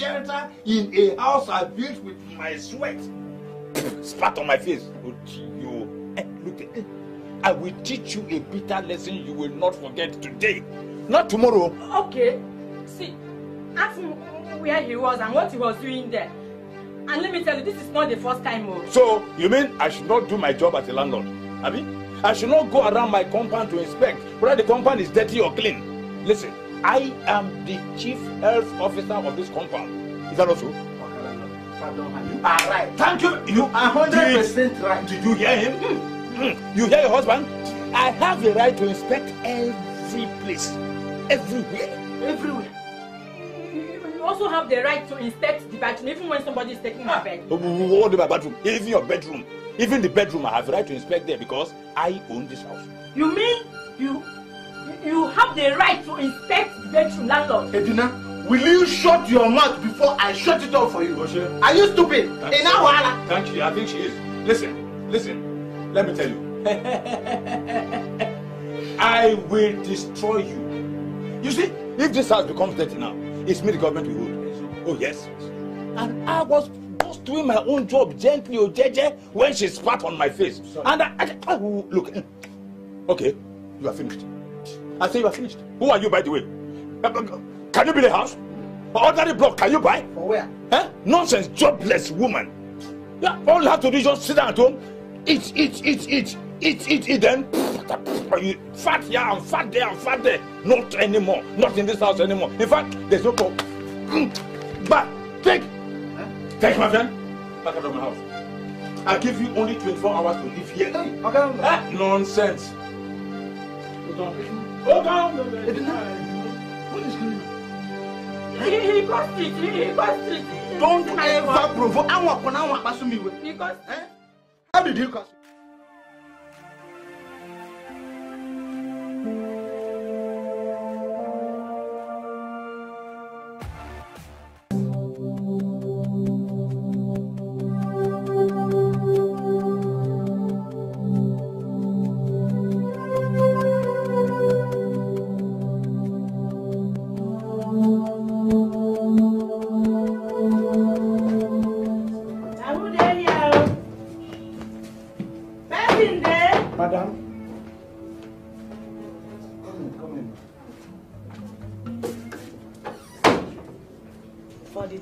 shelter in a house I built with my sweat. Spat on my face. Look, I will teach you a bitter lesson you will not forget today. Not tomorrow. Okay. See, ask him where he was and what he was doing there. And let me tell you, this is not the first time. So, you mean I should not do my job as a landlord? Abi? I should not go around my compound to inspect whether the compound is dirty or clean. Listen, I am the chief health officer of this compound. Is that also? You are right. Thank you. You are 100% right. Did you hear him? You hear your husband? I have the right to inspect every place. Everywhere. Everywhere. You also have the right to inspect the bathroom, even when somebody is taking my bed. What do my bathroom? Even your bedroom. Even the bedroom, I have the right to inspect there because I own this house. You mean you have the right to inspect the bedroom, landlord? Edina, will you shut your mouth before I shut it off for you? Oshe. Are you stupid? Thank you. I think she is. Listen. Let me tell you. I will destroy you. You see, if this house becomes dirty now, it's me the government will hold. Oh yes. And I was just doing my own job gently, jeje, when she spat on my face. Sorry. And I look. Okay, you are finished. I say you are finished. Who are you, by the way? Can you build a house? Ordinary block, can you buy? For where? Nonsense, jobless woman. Yeah, all you have to do is just sit down at home, eat, then you fat here and fat there and fat there. Not anymore. Not in this house anymore. In fact, there's no problem. But take my friend, back out of my house. I give you only 24 hours to live here. Okay. Nonsense. Hold on. What is going on? He caused it. Don't ever provoke. Because how did he cause it?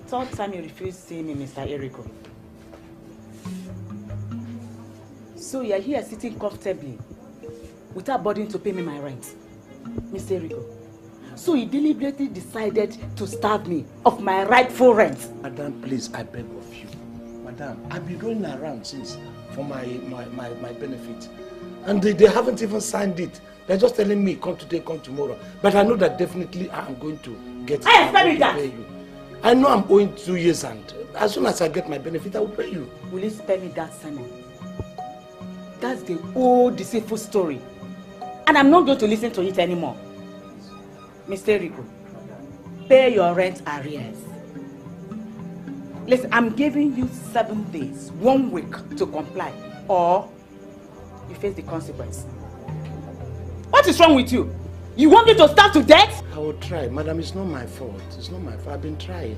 Third time you refused seeing me, Mr. Eriko. So you are here sitting comfortably without bothering to pay me my rent, Mr. Eriko. So you deliberately decided to starve me of my rightful rent. Madam, please, I beg of you. Madam, I've been going around since for my benefit. And they haven't even signed it. They're just telling me, come today, come tomorrow. But I know that definitely I'm going to get it. I expect that. Pay you. I know I'm owing 2 years, and as soon as I get my benefit, I will pay you. Will you spare me that, Simon? That's the old deceitful story. And I'm not going to listen to it anymore. Mr. Rico, pay your rent arrears. Listen, I'm giving you 7 days, 1 week to comply, or you face the consequence. What is wrong with you? You want me to starve to death? I will try. Madam, it's not my fault. It's not my fault. I've been trying.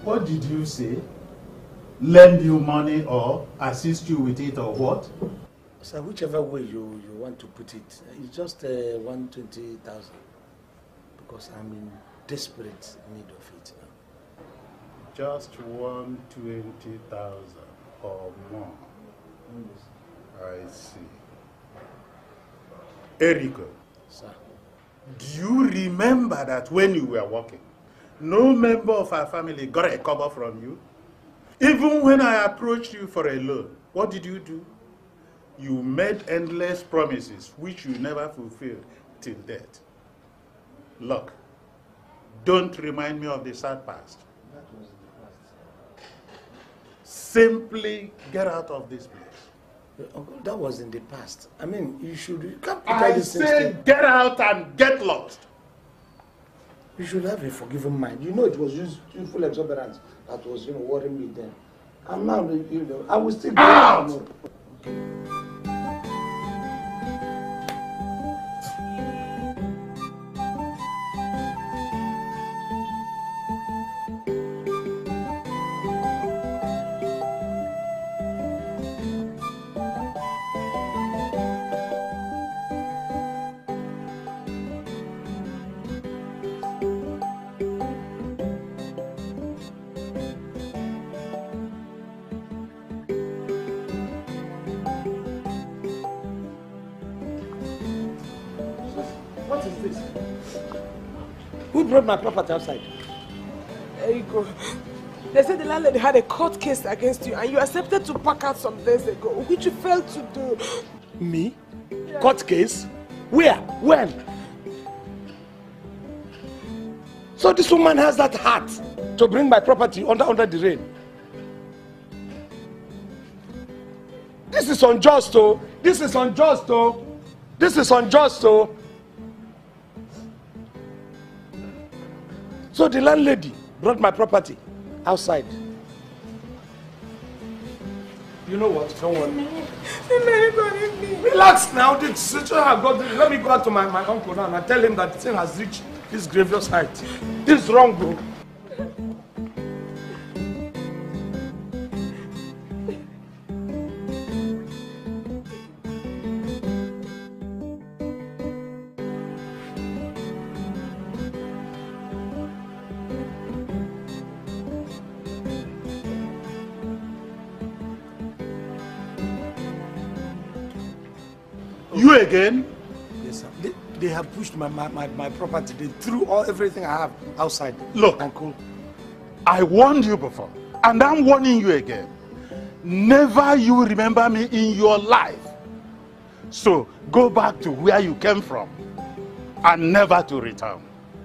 What did you say? Lend you money or assist you with it or what? Sir, whichever way you want to put it, it's just 120,000 because I'm in desperate need of it now. Just 120,000 or more. I see. Eriko, sir, do you remember that when you were working, no member of our family got a cover from you? Even when I approached you for a loan, what did you do? You made endless promises which you never fulfilled till death. Look, don't remind me of the sad past. that was the past. Simply get out of this place. Uncle, that was in the past. I mean, you can't put I say get out and get lost. You should have a forgiving mind. You know it was youthful exuberance that was, worrying me then. And now, I will still go out. What is this? Who brought my property outside? There you go. They said the landlady had a court case against you and you accepted to pack out some days ago, which you failed to do. Me? Yeah. Court case? Where? When? So this woman has that heart to bring my property under the rain. This is unjust, oh. This is unjust, oh. This is unjust, oh. So the landlady brought my property outside. You know what? Don't worry. Relax now. The situation has got. Let me go back to my uncle now and tell him that the thing has reached this grievous height. This is wrong, bro. You again? Yes, sir. They have pushed my property. They threw everything I have outside. Look, Uncle, I warned you before, and I'm warning you again. Never you remember me in your life. So go back to where you came from, and never to return.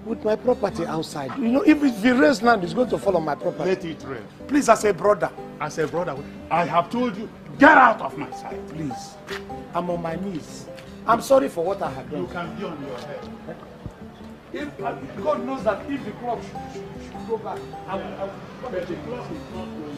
With my property outside, if it rains now, it's going to fall on my property. Let it rain. Please, as a brother. As a brother, I have told you, get out of my sight. Please, I'm on my knees. I'm sorry for what I have done. You can be on your head. If God knows that if the clock should go back, I will but the clock is not going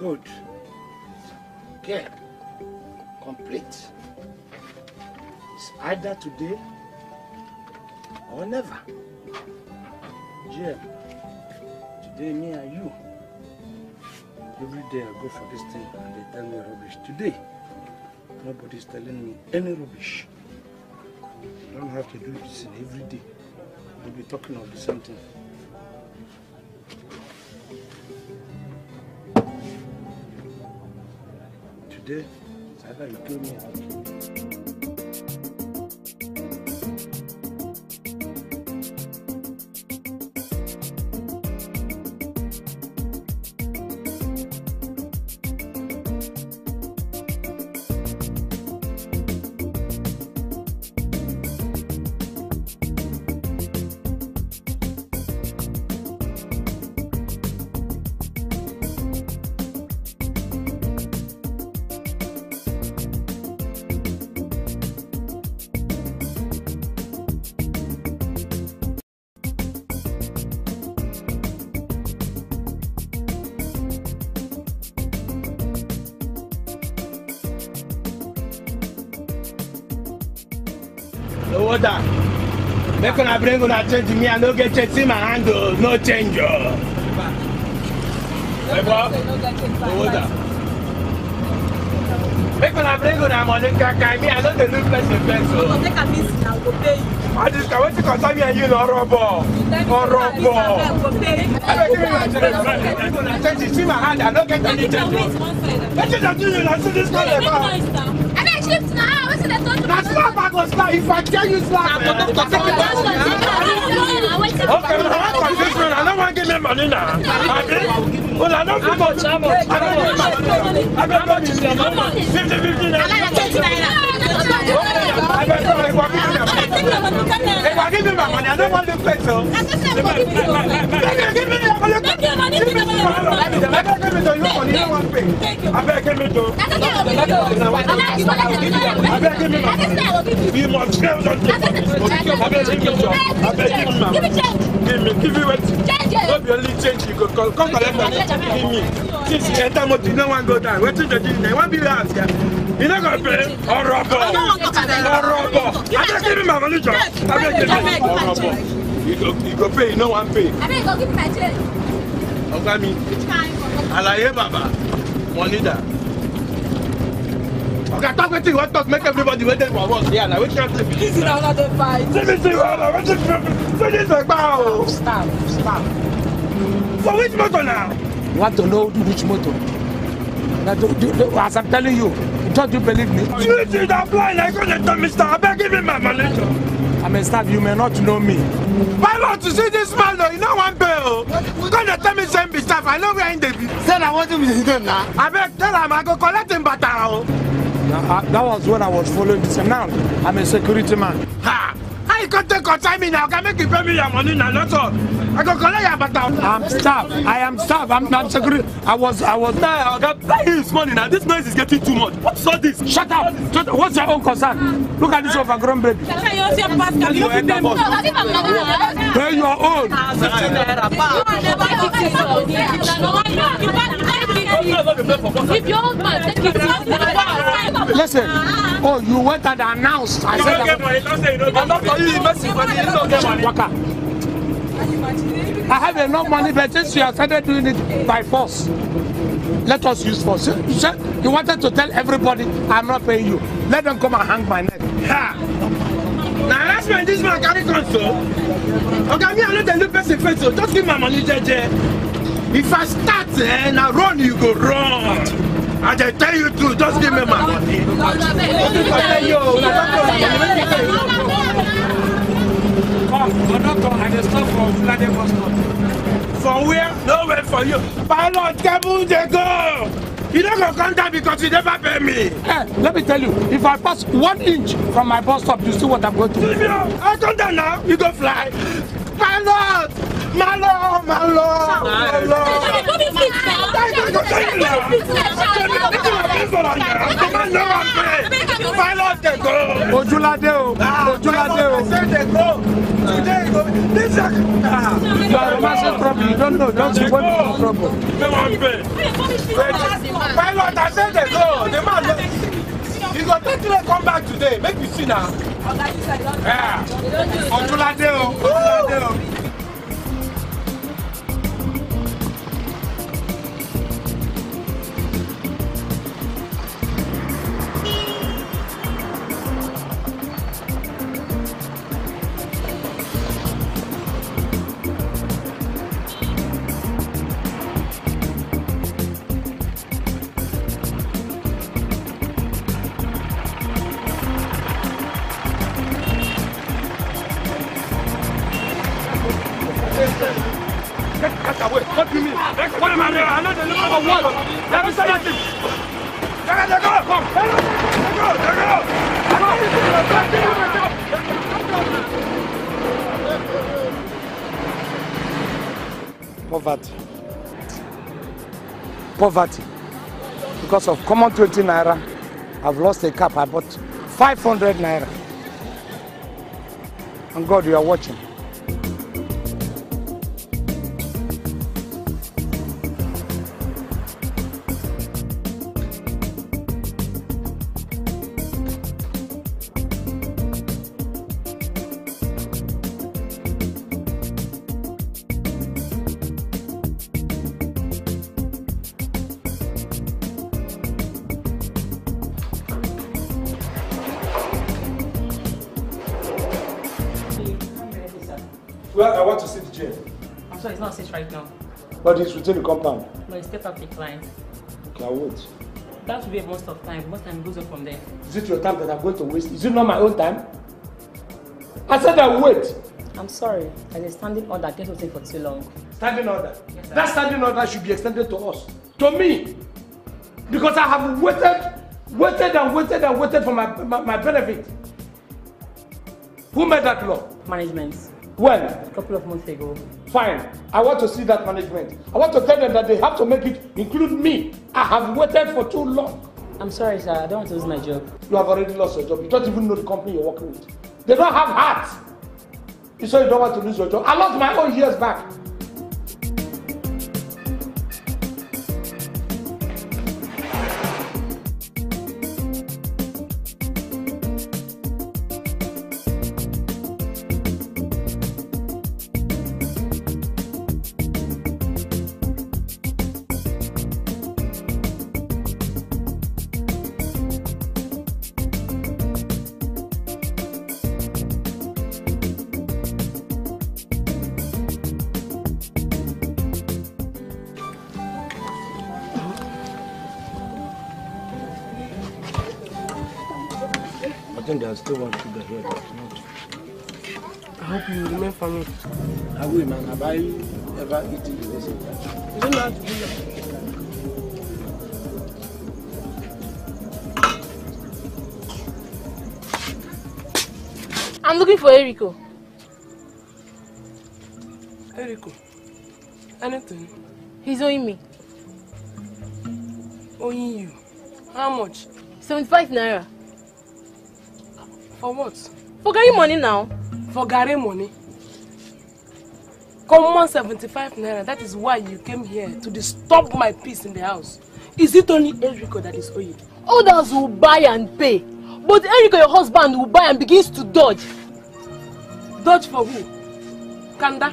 Good. Okay. Either today or never. Yeah. Today, me and you. Every day I go for this thing and they tell me rubbish. Today, nobody's telling me any rubbish. I don't have to do this every day. We'll be talking of the same thing. Today, it's either you kill me or I kill you. Owoh, make una bring una change me, I no get change in my hand, no change. Owoh, make una bring una money, kaka me, I no dey look person first. Take a miss now, go pay you. I just can't wait to concern me and you, no rubber. I don't give you a change. See my hand, I don't get any change. What did I do? I see this guy about. That's slap, I go slap. If I tell you slap, okay, I don't want to give me money now. Well, I don't feel much. I don't want to say 50-50 If I give you my money, I don't want to pay so. Give me your money. Give me your money. You don't want to pay. I beg give me to. I beg give me my money. You must fail something. I beg give me your. I beg give me my money. Give me what? Don't be only change. You go come collect money. Give me. Since you enter motor, you don't want to go down. What you do? You want to be asked. You're not going to pay. Or rubber. I beg give me my money, John. I beg give me my money. You go pay. You no want pay. I beg go give me my change. Okay, me. Which kind? Alaye Baba. Money da. Okay, talk with you. What talk? Make everybody wait for us. Yeah, now we can't see. This is another fight. Let me see what this is about. Stop. For which motor now? You want to know which motor? As I'm telling you, don't you believe me? You see that blind? I got to tell Mr. I beg give me my money. I'm a staff, you may not know me. Why not to see this man though? You know one bill. Gonna tell me same be staff. I know where in the Said I want to be done now. I beg tell him I go collect him battle. That was when I was following this. Now I'm a security man. Ha! How you can take consign me now? Can make you pay me your money now? That's all. I go collect your battle. I'm staff. I am staff. I'm security. I was there. I got this money now. This noise is getting too much. What's all this? Shut up. What's your own concern? Look at this overgrown baby. Pay your own. Listen. Oh, you went and announced. I said I'm not for you investing money. You don't get money. Waka. I have enough money, but since you have started doing it by force, let us use force. You wanted to tell everybody I'm not paying you. Let them come and hang my neck. Ha! Now that's when this man carry console. Okay, me I know the new person face, so just give my money, JJ. If I start now run, you go run. I just tell you to just give me my money. For where? Nowhere for you. Pilot, Kebu, they go. You don't go come down because you never pay me. Hey, let me tell you, if I pass 1 inch from my bus stop, you see what I'm going to do. I come down now, you go fly. Pilot! My lord! Pilot, they go! Ojulade o! I said they go! Today go! This is you are romancing trouble, you don't know, don't you want to trouble. They want pay. Pilot, I said they go! The man, you go take let's come back today. Make you see now. Yeah. Poverty. Because of common 20 naira, I've lost a cap. I bought 500 naira. And God, you are watching. Well, I want to see the jail. I'm sorry, it's not safe right now. But it's within the compound. No, it's step up decline. Okay, I'll wait. That will be a most of time. Most time goes up from there. Is it your time that I'm going to waste? Is it not my own time? I said I'll wait. I'm sorry. There's a standing order. I can't wait for too long. Standing order? Yes, sir. That standing order should be extended to us. To me. Because I have waited for my benefit. Who made that law? Management. When? A couple of months ago. Fine. I want to see that management. I want to tell them that they have to make it include me. I have waited for too long. I'm sorry, sir. I don't want to lose my job. You have already lost your job. You don't even know the company you're working with. They don't have heart. You say you don't want to lose your job. I lost my own years back. I think there's still one sugar here that's not. I hope you remain for me. I will, man. Have I ever eaten this? You don't know how to do that. I'm looking for Eriko. Eriko? Anything? He's owing me. Owing you? How much? 75 naira. For what? For getting money now. For Gary money? Common 75 naira. That is why you came here, to disturb my peace in the house. Is it only Eriko that is owing? Others will buy and pay. But Eriko, your husband, will buy and begins to dodge. Dodge for who? Kanda?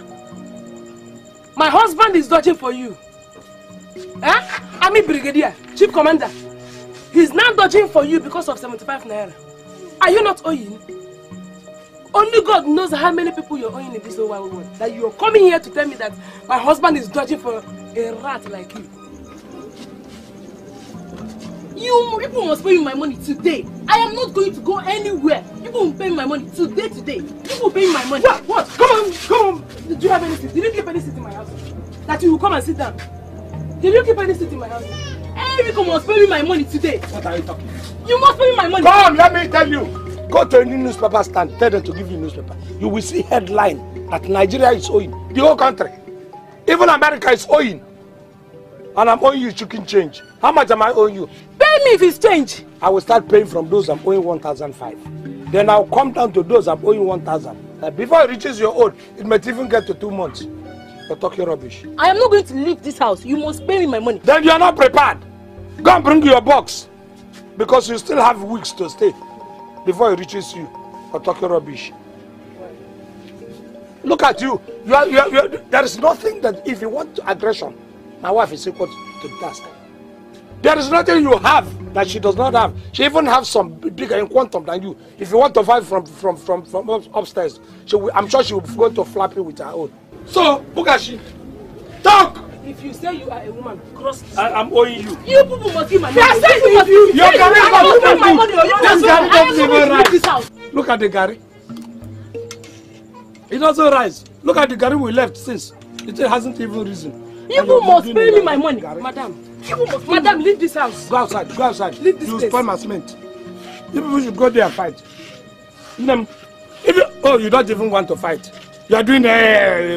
My husband is dodging for you. Eh? Army Brigadier, Chief Commander. He's now dodging for you because of 75 naira. Are you not owing? Only God knows how many people you're owing in this whole wide world. That you're coming here to tell me that my husband is dodging for a rat like you. You people must pay me my money today. I am not going to go anywhere. You will pay me my money today. You will pay me my money. What? Come on. Did you have any seat? Did you keep any seat in my house? That you will come and sit down? Did you keep any seat in my house? Eriko must pay me my money today. What are you talking? You must pay me my money. Come, let me tell you. Go to any newspaper stand, tell them to give you a newspaper. You will see headline that Nigeria is owing. The whole country. Even America is owing. And I'm owing you chicken change. How much am I owing you? Pay me if it's change. I will start paying from those I'm owing 1,500. Then I'll come down to those I'm owing 1,000. Before it reaches your own, it might even get to 2 months. You're talking rubbish. I am not going to leave this house. You must pay me my money. Then you are not prepared. Go and bring your box. Because you still have weeks to stay. before it reaches you for talking rubbish. Look at you. There is nothing that if you want aggression, my wife is equal to the task. There is nothing you have that she does not have. She even has some bigger in quantum than you. If you want to fight from upstairs, I'm sure she will be going to flap you with her own. So, Bukashi, talk! If you say you are a woman, cross this. I'm owing you. You people must give my money. Your Gary Look at the Gary. It doesn't rise. Look at the Gary we left since. It hasn't even risen. You people must pay me my money, madam. Madam, leave this house. Go outside. Go outside. Leave this place. You spoil my cement. You people should go there and fight. You don't even want to fight. You are doing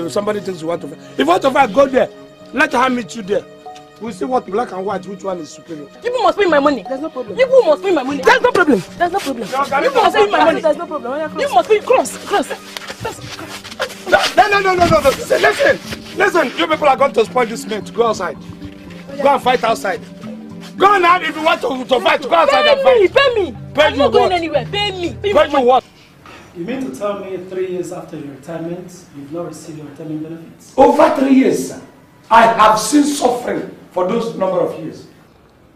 somebody thinks you want to fight. If you want to fight, go there. Let her meet you there. We'll see what black and white, which one is superior. People must pay my money. There's no problem. People must pay my money. There's no problem. There's no problem. People must pay my money. There's no problem. People must pay. Cross. No. Listen. You people are going to spoil this mate. Go outside. Go and fight outside. Go now if you want to fight. Go outside and fight. Pay me. I'm not going anywhere. Pay me. Pay you what? You mean to tell me 3 years after your retirement, you've not received your retirement benefits? Over 3 years, sir. I have seen suffering for those number of years.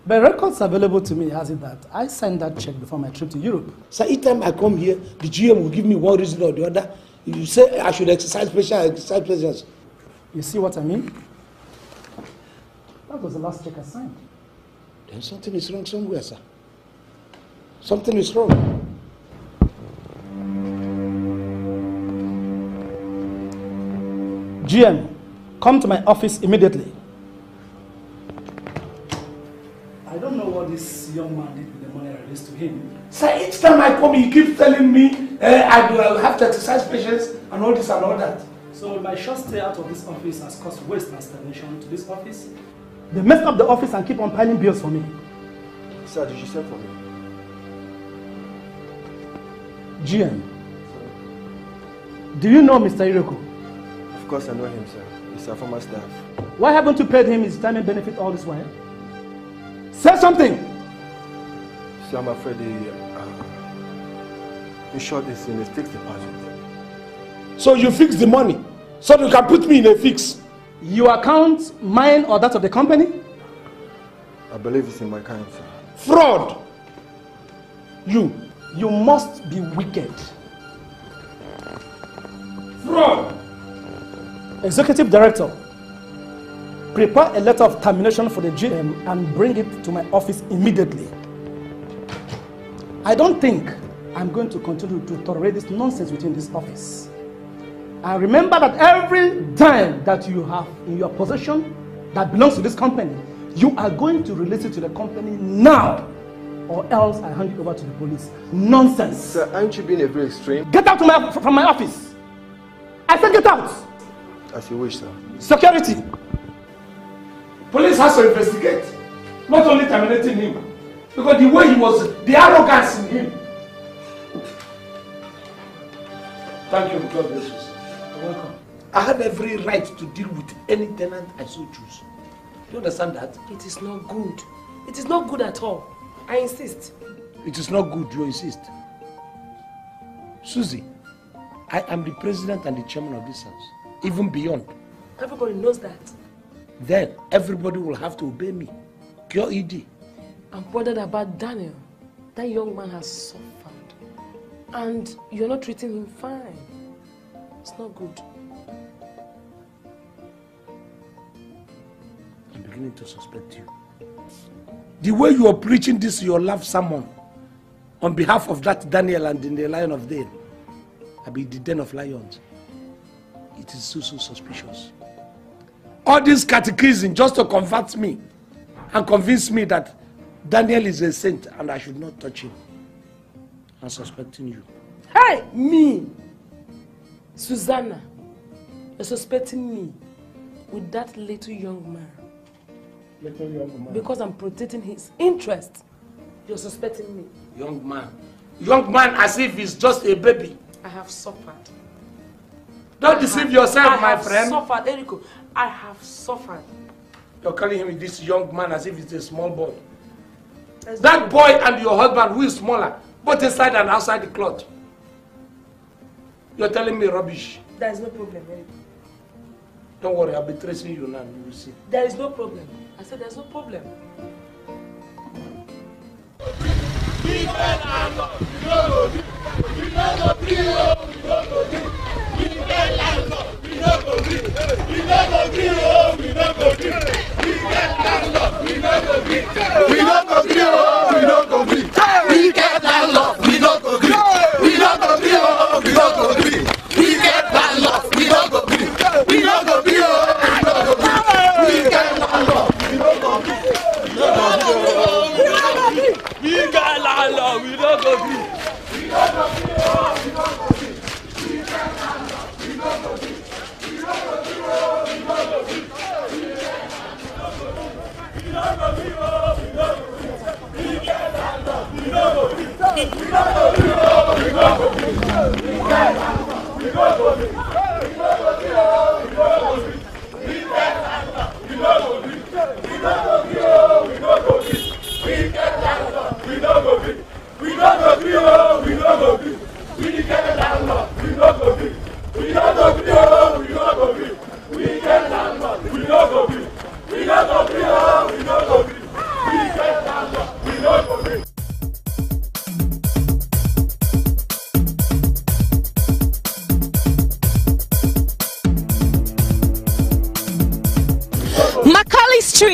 The records available to me has it that I signed that check before my trip to Europe. So each time I come here, the GM will give me one reason or the other. You say I should exercise patience. You see what I mean? That was the last check I signed. Then something is wrong somewhere, sir. Something is wrong. GM, come to my office immediately. I don't know what this young man did with the money I released to him. Sir, each time I come, he keeps telling me I have to exercise patience and all this and all that. So my short stay out of this office has caused waste and stagnation to this office. They messed up the office and keep on piling bills for me. Sir, did you send for me? GM, do you know Mr. Iroko? Of course I know him, sir. He's a former staff. Why haven't you paid him his retirement benefit all this while? Say something! Sir, I'm afraid in short, it's in a fixed deposit. So you fix the money, so you can put me in a fix. Your account, mine or that of the company? I believe it's in my account, sir. Fraud! You must be wicked. Fraud! Executive Director, prepare a letter of termination for the GM and bring it to my office immediately. I don't think I'm going to continue to tolerate this nonsense within this office. And remember that every dime that you have in your possession that belongs to this company, you are going to release it to the company now, or else I hand it over to the police. Nonsense. Sir, aren't you being a bit extreme? Get out from my office. I said get out. As you wish, sir. Security. Police has to investigate, not only terminating him, because the way he was, the arrogance in him. Thank you, God bless you. You're welcome. I had every right to deal with any tenant I so choose. Do you understand that? It is not good. It is not good at all. I insist. It is not good, you insist. Susie, I am the president and the chairman of this house, even beyond. Everybody knows that. Then everybody will have to obey me. Cure ED. I'm bothered about Daniel. That young man has suffered. And you're not treating him fine. It's not good. I'm beginning to suspect you. The way you are preaching this, your love sermon on behalf of that Daniel and in the Lion of Den, I be the den of lions. It is so suspicious. All this catechism just to convert me and convince me that Daniel is a saint and I should not touch him. I'm suspecting you. Hey, me! Susanna, you're suspecting me with that little young man. Little young man. Because I'm protecting his interest. You're suspecting me. Young man. Young man as if he's just a baby. I have suffered. Don't deceive yourself, my friend. I have suffered, Eriko. I have suffered. You're calling him this young man as if he's a small boy. That boy and your husband, who is smaller, both inside and outside the cloth. You're telling me rubbish. There is no problem, Eric. Don't worry, I'll be tracing you now, you will see. There is no problem. I said there's no problem.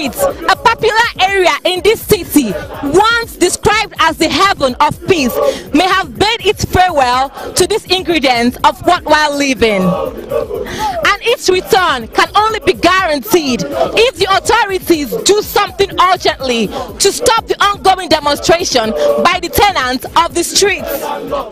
A popular area in this city, once described as the heaven of peace, may have bade its farewell to these ingredients of worthwhile living. And its return can only be guaranteed if the authorities do something urgently to stop the ongoing demonstration by the tenants of the streets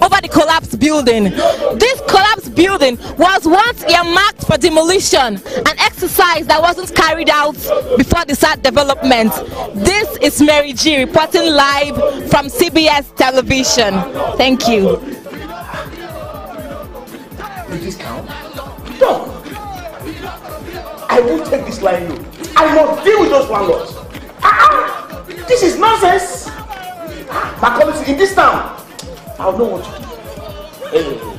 over the collapsed building. This collapsed building was once earmarked for demolition, an exercise that wasn't carried out before the sad development. This is Mary G reporting live from CBS television. Thank you. Will this count? No. I won't take this line. I must deal with those landlords. This is nonsense. My colleagues in this town, I'll know what to do. Hey.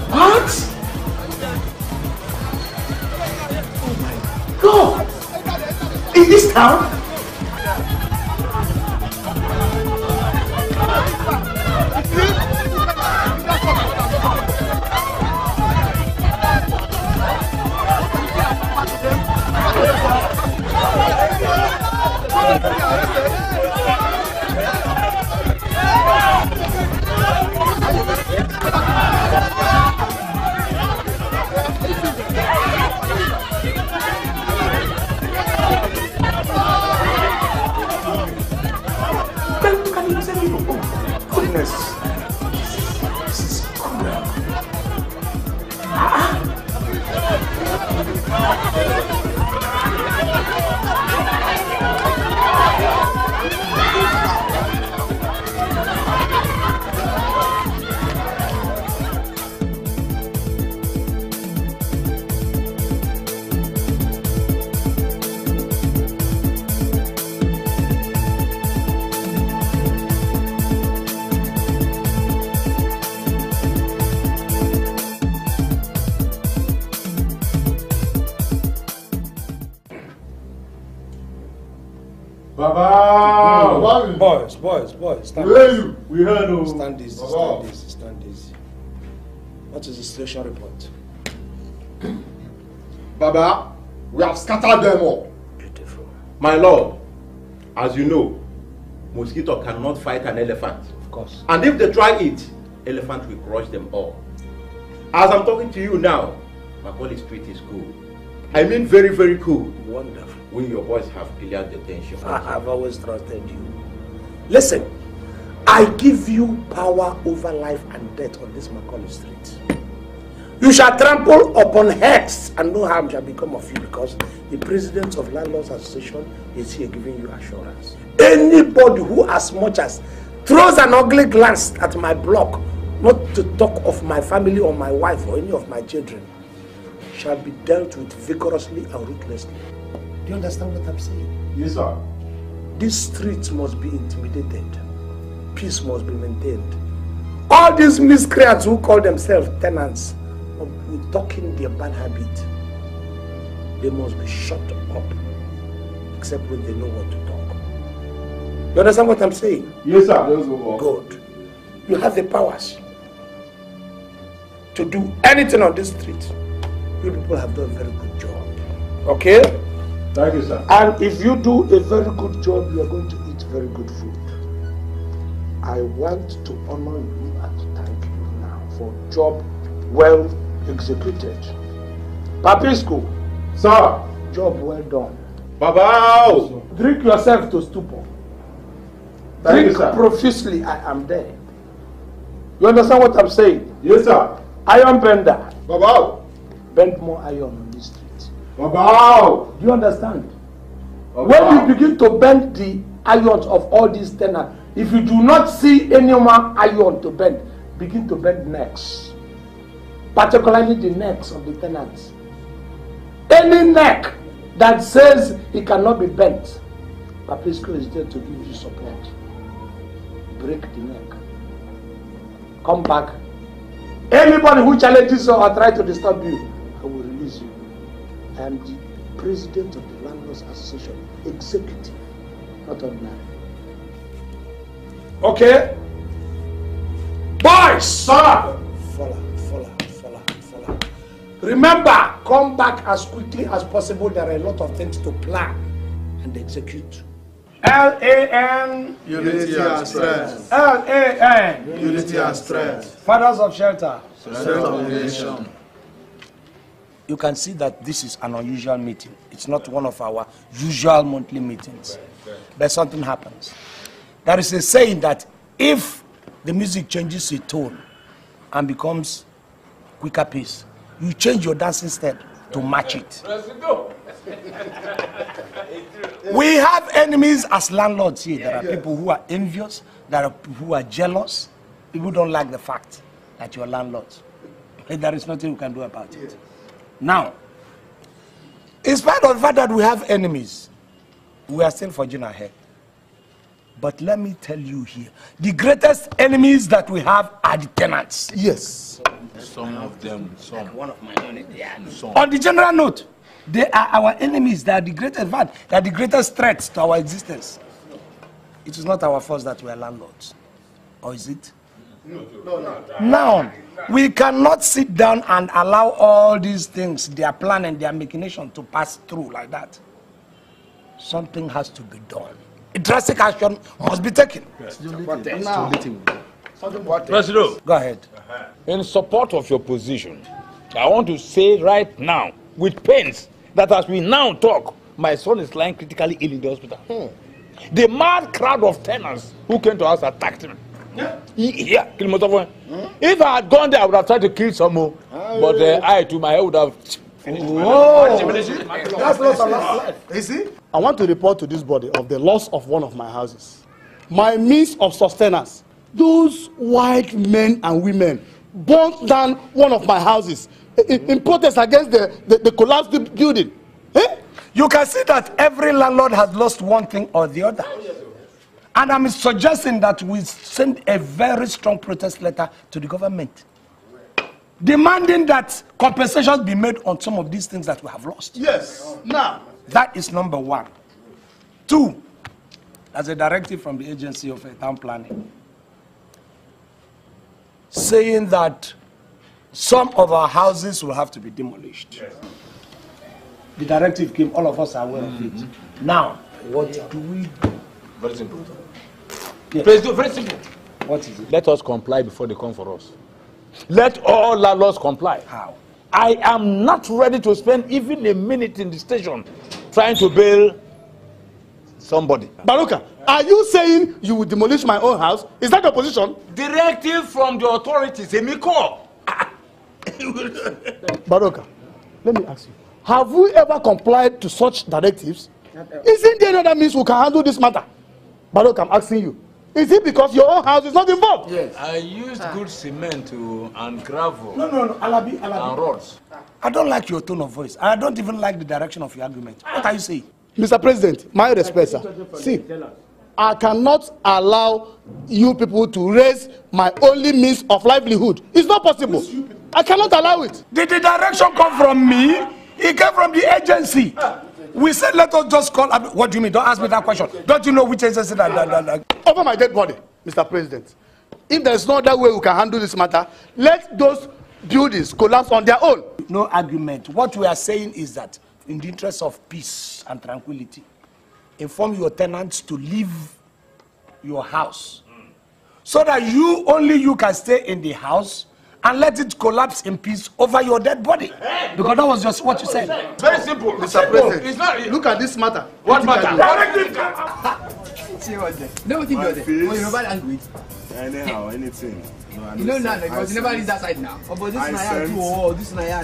What? Oh my God! In this town? Boys, stand easy. We heard you. Stand easy. What is the situation report? Baba, we have scattered them all. Beautiful. My lord, as you know, mosquito cannot fight an elephant. Of course. And if they try it, elephant will crush them all. As I'm talking to you now, Macaulay Street is cool. I mean very, very cool. Wonderful. When your boys have cleared the tension. I've always trusted you. Listen, I give you power over life and death on this Macaulay Street. You shall trample upon heads and no harm shall become of you because the president of Landlords Association is here giving you assurance. Anybody who as much as throws an ugly glance at my block, not to talk of my family or my wife or any of my children, shall be dealt with vigorously and ruthlessly. Do you understand what I'm saying? Yes, sir. These streets must be intimidated. Peace must be maintained. All these miscreants who call themselves tenants, with talking their bad habit, they must be shut up, except when they know what to talk. You understand what I'm saying? Yes, sir. Yes, sir. Good. You have the powers to do anything on this street. You people have done a very good job. Okay? Thank you, sir. And if you do a very good job, you are going to eat very good food. I want to honor you and thank you now for a job well executed. Papisco. Sir. Job well done. Baba. Drink yourself to stupor. Thank you, Drink sir. profusely, I am there. You understand what I'm saying? Yes, sir. Iron bender. Baba. Bend more iron on this street. Baba. Do you understand? Baba. When you begin to bend the irons of all these tenants, if you do not see any more iron to bend, begin to bend necks. Particularly the necks of the tenants. Any neck that says it cannot be bent, Papisco is there to give you support. Break the neck. Come back. Anybody who challenges you or tries to disturb you, I will release you. I am the president of the Landlords Association, executive, not ordinary. Okay? Boys! Sir! Follow. Remember, come back as quickly as possible. There are a lot of things to plan and execute. LAN. Unity and strength. LAN. Unity and strength. Fathers of shelter. Strength of the nation. You can see that this is an unusual meeting. It's not one of our usual monthly meetings. But something happens. There is a saying that if the music changes its tone and becomes quicker pace, you change your dancing step to match it. We have enemies as landlords here. There are people who are envious, there are people who are jealous, people who don't like the fact that you're landlords. And there is nothing we can do about it. Now, in spite of the fact that we have enemies, we are still forging ahead. But let me tell you here, the greatest enemies that we have are the tenants. Yes. Some of them, some. Like one of my own, on the general note, they are our enemies. They are the greatest they are the greatest threats to our existence. It is not our fault that we are landlords. Or is it? No. Now, we cannot sit down and allow all these things, their plan and their machination to pass through like that. Something has to be done. A drastic action must be taken. President, go ahead. In support of your position, I want to say right now, with pains, that as we now talk, my son is lying critically ill in the hospital. The mad crowd of tenants who came to us attacked him. Kill most of them. If I had gone there, I would have tried to kill some more. But I, to my head, would have finished. That's loss of life. You see? I want to report to this body of the loss of one of my houses. My means of sustenance. Those white men and women burnt down one of my houses in protest against the collapsed building. You can see that every landlord has lost one thing or the other. And I'm suggesting that we send a very strong protest letter to the government, demanding that compensations be made on some of these things that we have lost. Yes. Now. That is number one. Two, as a directive from the Agency of Town Planning, saying that some of our houses will have to be demolished. Yes. The directive came, all of us are aware of it. Now, what do we do? Very simple. Yes. President, very simple. What is it? Let us comply before they come for us. Let all landlords comply. How? I am not ready to spend even a minute in the station trying to bail somebody. Baruka, Are you saying you will demolish my own house? Is that your position? Directive from the authorities, Emiko. Baroka, let me ask you. Have we ever complied to such directives? Isn't there another means we can handle this matter? Baroka, I'm asking you. Is it because your own house is not involved? Yes. I used good cement and gravel. No, Alabi. And rods. I don't like your tone of voice. I don't even like the direction of your argument. What are you saying? Mr. President, my respect, sir. See, I cannot allow you people to raise my only means of livelihood. It's not possible. I cannot allow it. Did the direction come from me? It came from the agency. We said let us just call. What do you mean? Don't ask me that question. Don't you know which agency that? Over my dead body, Mr. President. If there is no other way we can handle this matter, let those buildings collapse on their own. No argument. What we are saying is that in the interest of peace and tranquility, inform your tenants to leave your house so that only you can stay in the house and let it collapse in peace over your dead body. Because that was just what you said. Very simple. Mr. President, it's not, look at this matter. What matter? See what there? No, what you got there? Oh, you know language? Anyhow, anything. You know now, because you never reach that side now. Oh, but this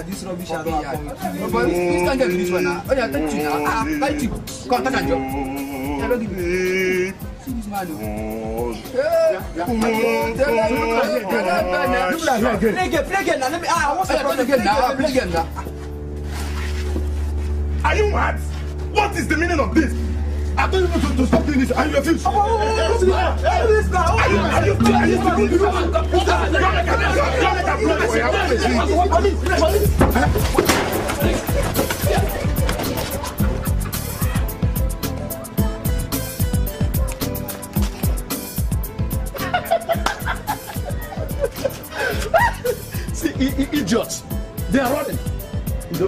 this rubbish are not coming. But this can't get this one now. Oh, yeah, touch you now. Touch you. Come, touch and jump. I don't give you. See this man. Play again now. Let me. I want to play again now. Are you mad? What is the meaning of this? I told you to stop doing this. Are you refused? Are you See, idiots. They are running. No.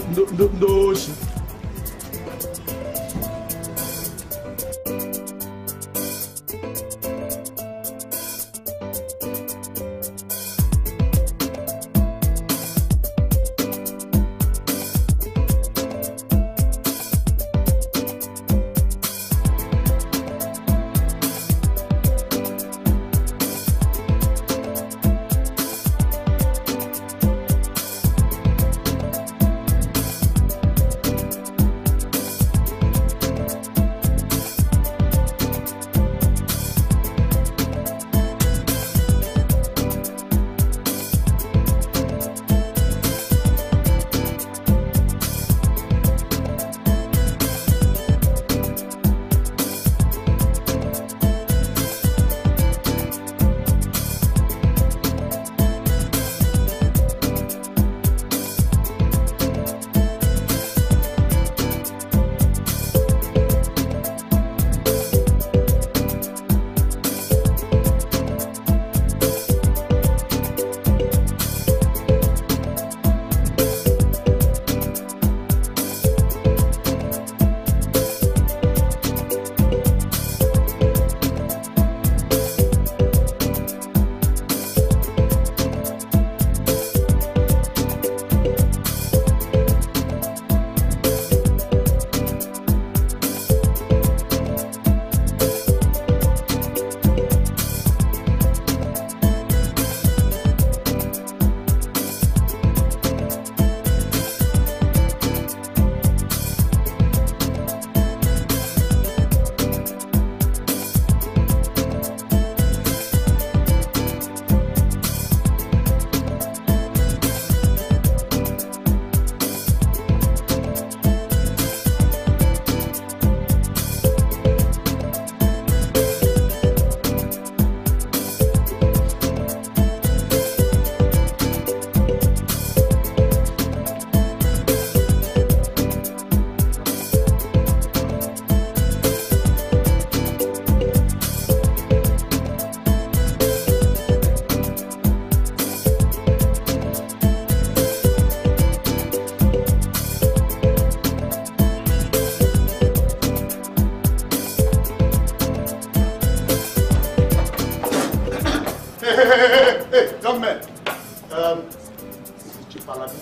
Hey, young man.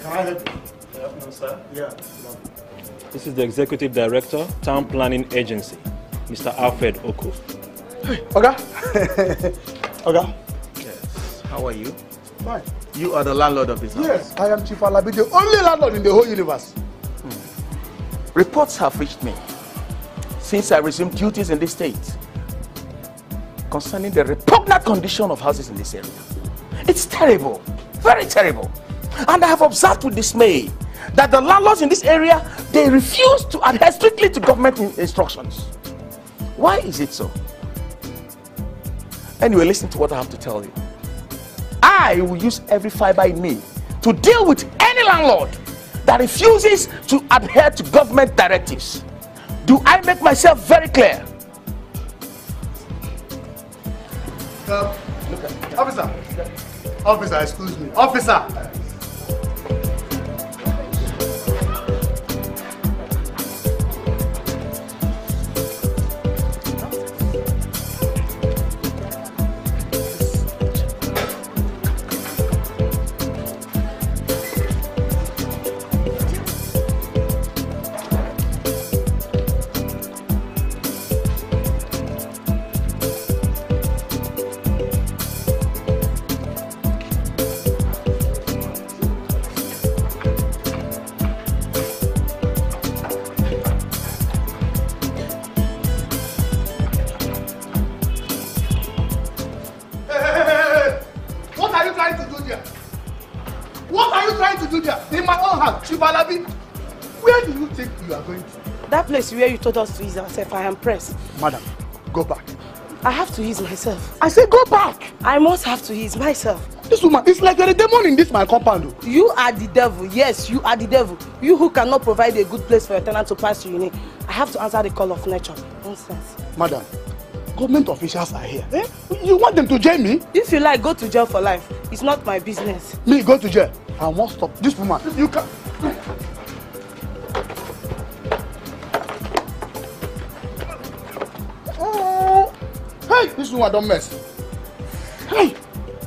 Can I help you? No, sir. Yeah. This is the Executive Director, Town Planning Agency, Mr. Alfred Owoh. Oga. Oga. Yes. How are you? Fine. You are the landlord of this house? Yes, I am Chief Alabi, the only landlord in the whole universe. Reports have reached me since I resumed duties in this state concerning the repugnant condition of houses in this area. It's terrible, very terrible. And I have observed with dismay that the landlords in this area, they refuse to adhere strictly to government instructions. Why is it so? Anyway, listen to what I have to tell you. I will use every fiber in me to deal with any landlord that refuses to adhere to government directives. Do I make myself very clear? Look at officer. Officer, excuse me. Officer. Where do you think you are going to? That place where you told us to ease ourselves, I am pressed. Madam, go back. I have to ease myself. I say go back. I must have to ease myself. This woman, it's like you're a demon in this my compound. You are the devil. Yes, you are the devil. You who cannot provide a good place for your tenant to pass your name. I have to answer the call of nature. Nonsense. Madam, government officials are here. Eh? You want them to jail me? If you like, go to jail for life. It's not my business. Me, go to jail. I won't stop this woman. You can. Oh, hey, this woman don't mess. Hey,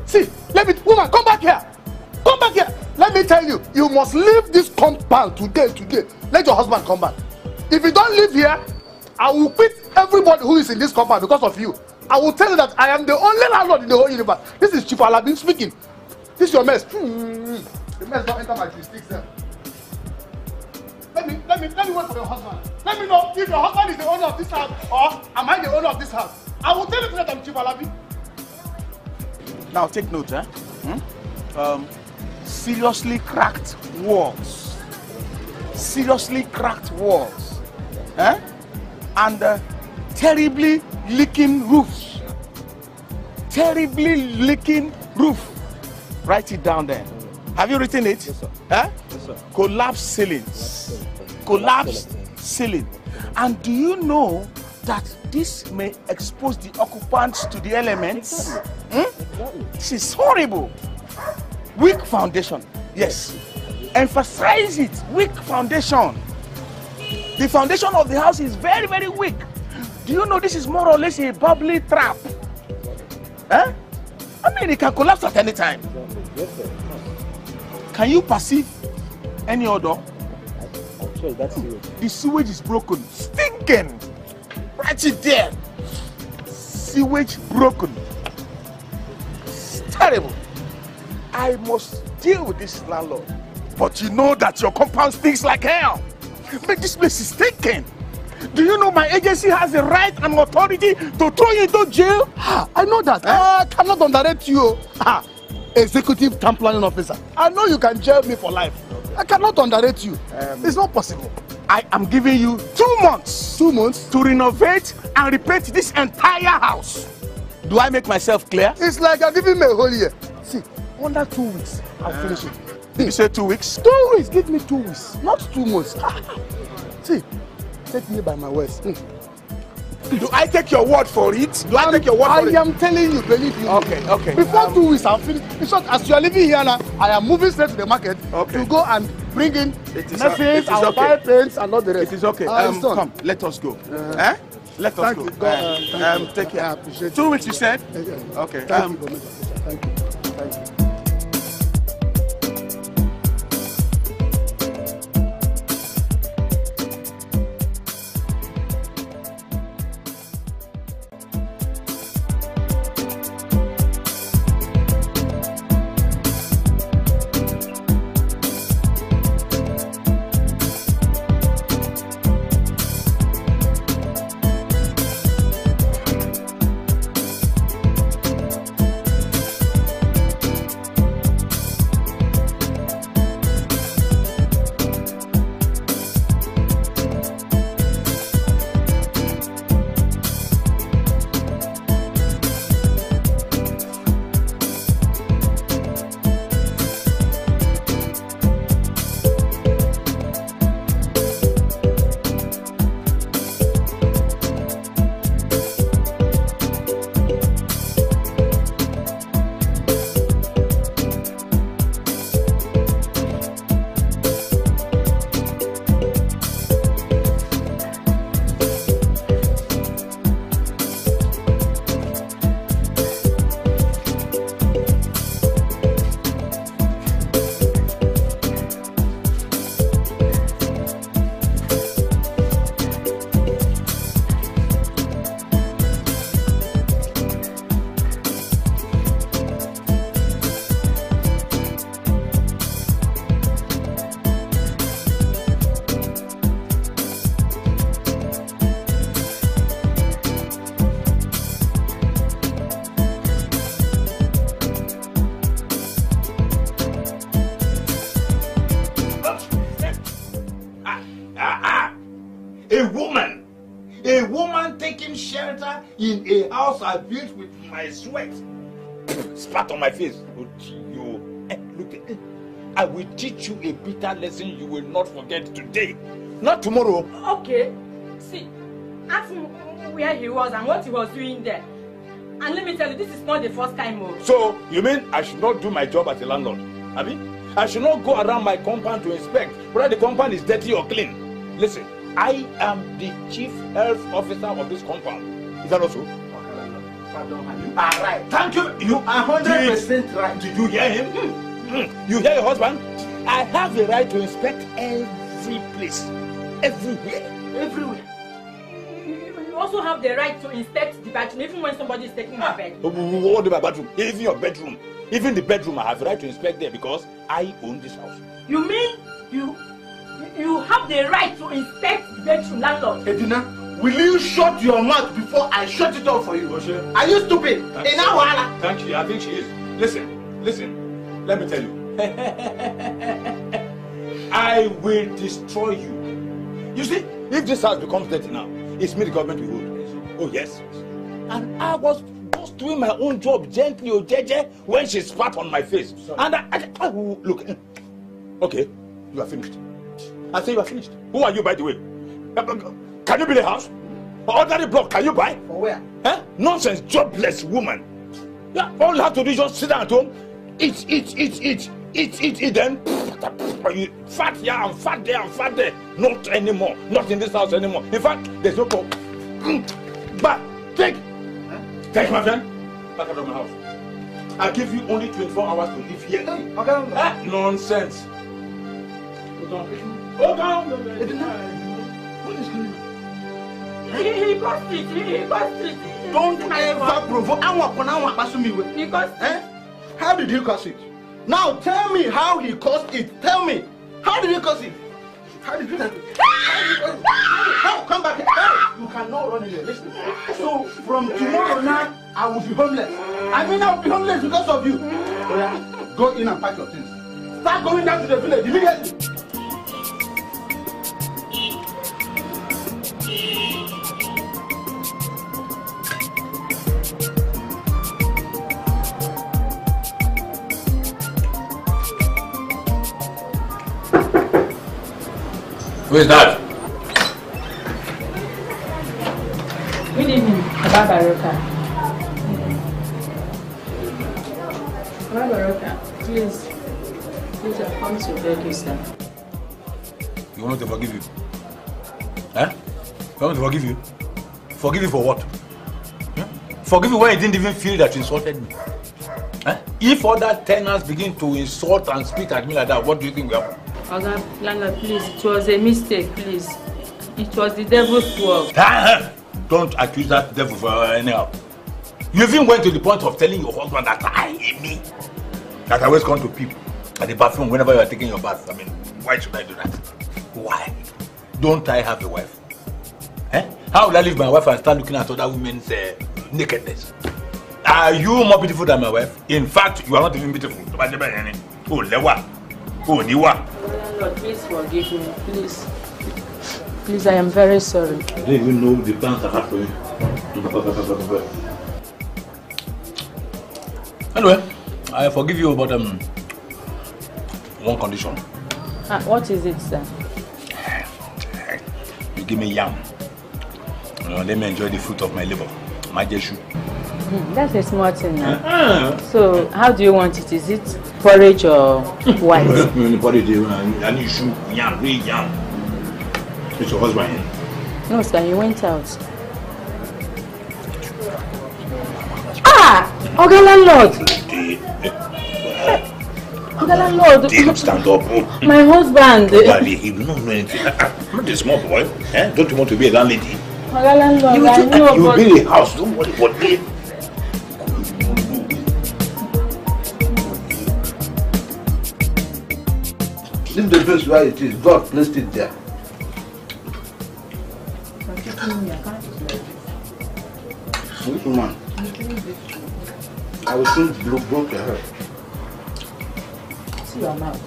see, let me, woman, come back here. Come back here. Let me tell you, you must leave this compound today. Let your husband come back. If you don't live here, I will quit everybody who is in this compound because of you. I will tell you that I am the only landlord in the whole universe. This is Chief Alabi speaking. This is your mess. The mess don't enter my sticks there. Let me wait for your husband. Let me know if your husband is the owner of this house or am I the owner of this house. I will tell you that I'm Chief Alabi. Now take note, seriously cracked walls. Seriously cracked walls. And terribly leaking roofs. Terribly leaking roof. Write it down there. Have you written it? Yes, sir. Yes, sir. Collapsed ceilings. Collapsed ceiling. And do you know that this may expose the occupants to the elements? Exactly. This is horrible. Weak foundation. Yes. Emphasize it. Weak foundation. The foundation of the house is very, very weak. Do you know this is more or less a bubbly trap? I mean, it can collapse at any time. Yes, sir. Can you perceive any odor? I'm sure that's sewage. The sewage is broken. Stinking. Right it there. Sewage broken. It's terrible. I must deal with this landlord. But you know that your compound stinks like hell. But this place is stinking. Do you know my agency has the right and authority to throw you into jail? I know that. I cannot underrate you. Executive town planning officer. I know you can jail me for life. I cannot underrate you. It's not possible. I am giving you 2 months. 2 months? To renovate and repaint this entire house. Do I make myself clear? It's like you're giving me a whole year. See, under 2 weeks, I'll finish it. Did you say 2 weeks? 2 weeks. Give me 2 weeks, not 2 months. See, take me by my words. Do I take your word for it? Do I take your word for it? I am telling you, believe you. Okay. Before 2 weeks, I'll finish. In short, as you are living here now, I am moving straight to the market to go and bring in machines, I'll buy paints and all the rest. It is okay. Come, let us go. Let us go. Thank you. Take care. I appreciate it. 2 weeks, you said? Okay. Thank you. Thank you. Thank you. woman. A woman taking shelter in a house I built with my sweat. Spat on my face. Oh, you. Look, I will teach you a bitter lesson you will not forget today. Not tomorrow. Okay. See, ask him where he was and what he was doing there. And let me tell you, this is not the first time. So, you mean I should not do my job as a landlord? Abi? I should not go around my compound to inspect whether the compound is dirty or clean. Listen, I am the chief health officer of this compound. Is that also? You are right. Thank you. You are 100% right. Did you hear him? You hear your husband? I have the right to inspect every place. Everywhere. Everywhere. You also have the right to inspect the bathroom even when somebody is taking my bed. What about bathroom? Even your bedroom. Even the bedroom, I have the right to inspect there because I own this house. You mean you have the right to inspect the bedroom, landlord? Edina, will you shut your mouth before I shut it off for you? Oshe. Are you stupid? Thank you. I think she is. Listen. Let me tell you. I will destroy you. You see, if this house becomes dirty now, it's me the government will hold. Oh yes. And I was just doing my own job gently, Jeje, when she spat on my face. And I look. Okay, you are finished. I say you are finished. Who are you, by the way? Can you build a house? Ordinary block, can you buy? For where? Huh? Nonsense, jobless woman. Yeah, all you have to do is just sit down at home, eat, then you fat here and fat there and fat there. Not anymore. Not in this house anymore. In fact, there's no problem. But take my friend, back out of my house. I'll give you only 24 hours to live here. Okay. Nonsense. Hold on. What is going on? He caused it. Don't ever provoke. He caused it. How did he cause it? Now tell me how he caused it. Tell me. How did he cause it? How did you do it? How? Come back. Hey, you cannot run away. Listen. So from tomorrow now, I will be homeless. I mean, I will be homeless because of you. Go in and pack your things. Start going down to the village immediately. Who is that? Good evening, Baba Baroka. Baba Baroka, please, I've come to beg you, sir. You want me to forgive you? Huh? You want me to forgive you? Forgive you for what? Forgive you when you didn't even feel that you insulted me. Huh? If other tenants begin to insult and spit at me like that, what do you think will happen? Oga, landlord, please, it was a mistake, please. It was the devil's work. Don't accuse that devil for anyhow. You even went to the point of telling your husband that I hate me. That I always come to people at the bathroom whenever you are taking your bath. I mean, why should I do that? Why? Don't I have a wife? How will I leave my wife and start looking at other women's nakedness? Are you more beautiful than my wife? In fact, you are not even beautiful. Oh, Lewa. Oh, Niwa. Lord, please forgive me, please. Please, I am very sorry. I don't even know the plans I have for you. Anyway, I forgive you about one condition. What is it, sir? You give me yam. Let me enjoy the fruit of my labor. My jeshu. That's a small thing now. So, how do you want it? Is it porridge or white? Porridge, and you shoot yam, real yam. It's your husband. No, sir, he went out. Oga landlord! Oga landlord! Stand up. My husband! He will not know anything. I'm not a small boy. Don't you want to be a landlady? Oga landlord, I know, you build a house, don't worry about it. Leave the place where it is. God placed it there. Which woman? I will soon broke your hair. See your mouth.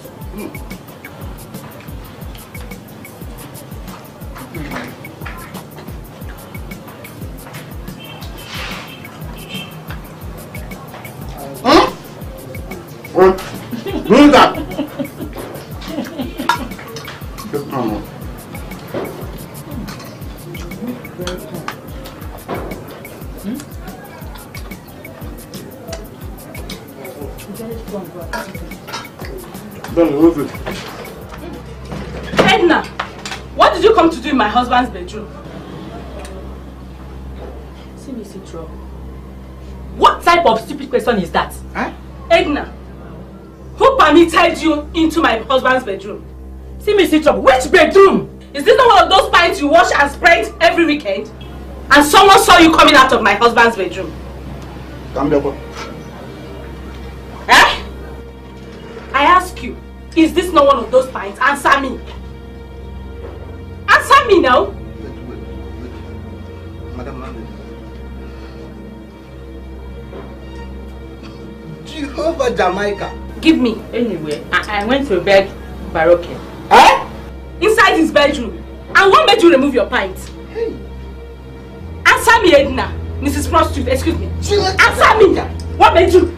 Edna, what did you come to do in my husband's bedroom? See me, Citro. What type of stupid question is that? Huh? Edna, who permitted you into my husband's bedroom? See me, Citro, which bedroom? Is this not one of those pints you wash and spread every weekend? And someone saw you coming out of my husband's bedroom. Come here. Eh? I ask you, is this not one of those pints? Answer me. Answer me now. Wait. Madam, Jehovah Jamaica. Give me. Anyway, I went to beg Baroque. Eh? Inside his bedroom. And what made you remove your pint? Hey. Answer me, Edna. Mrs. Prostitute, excuse me. Answer me. What made you?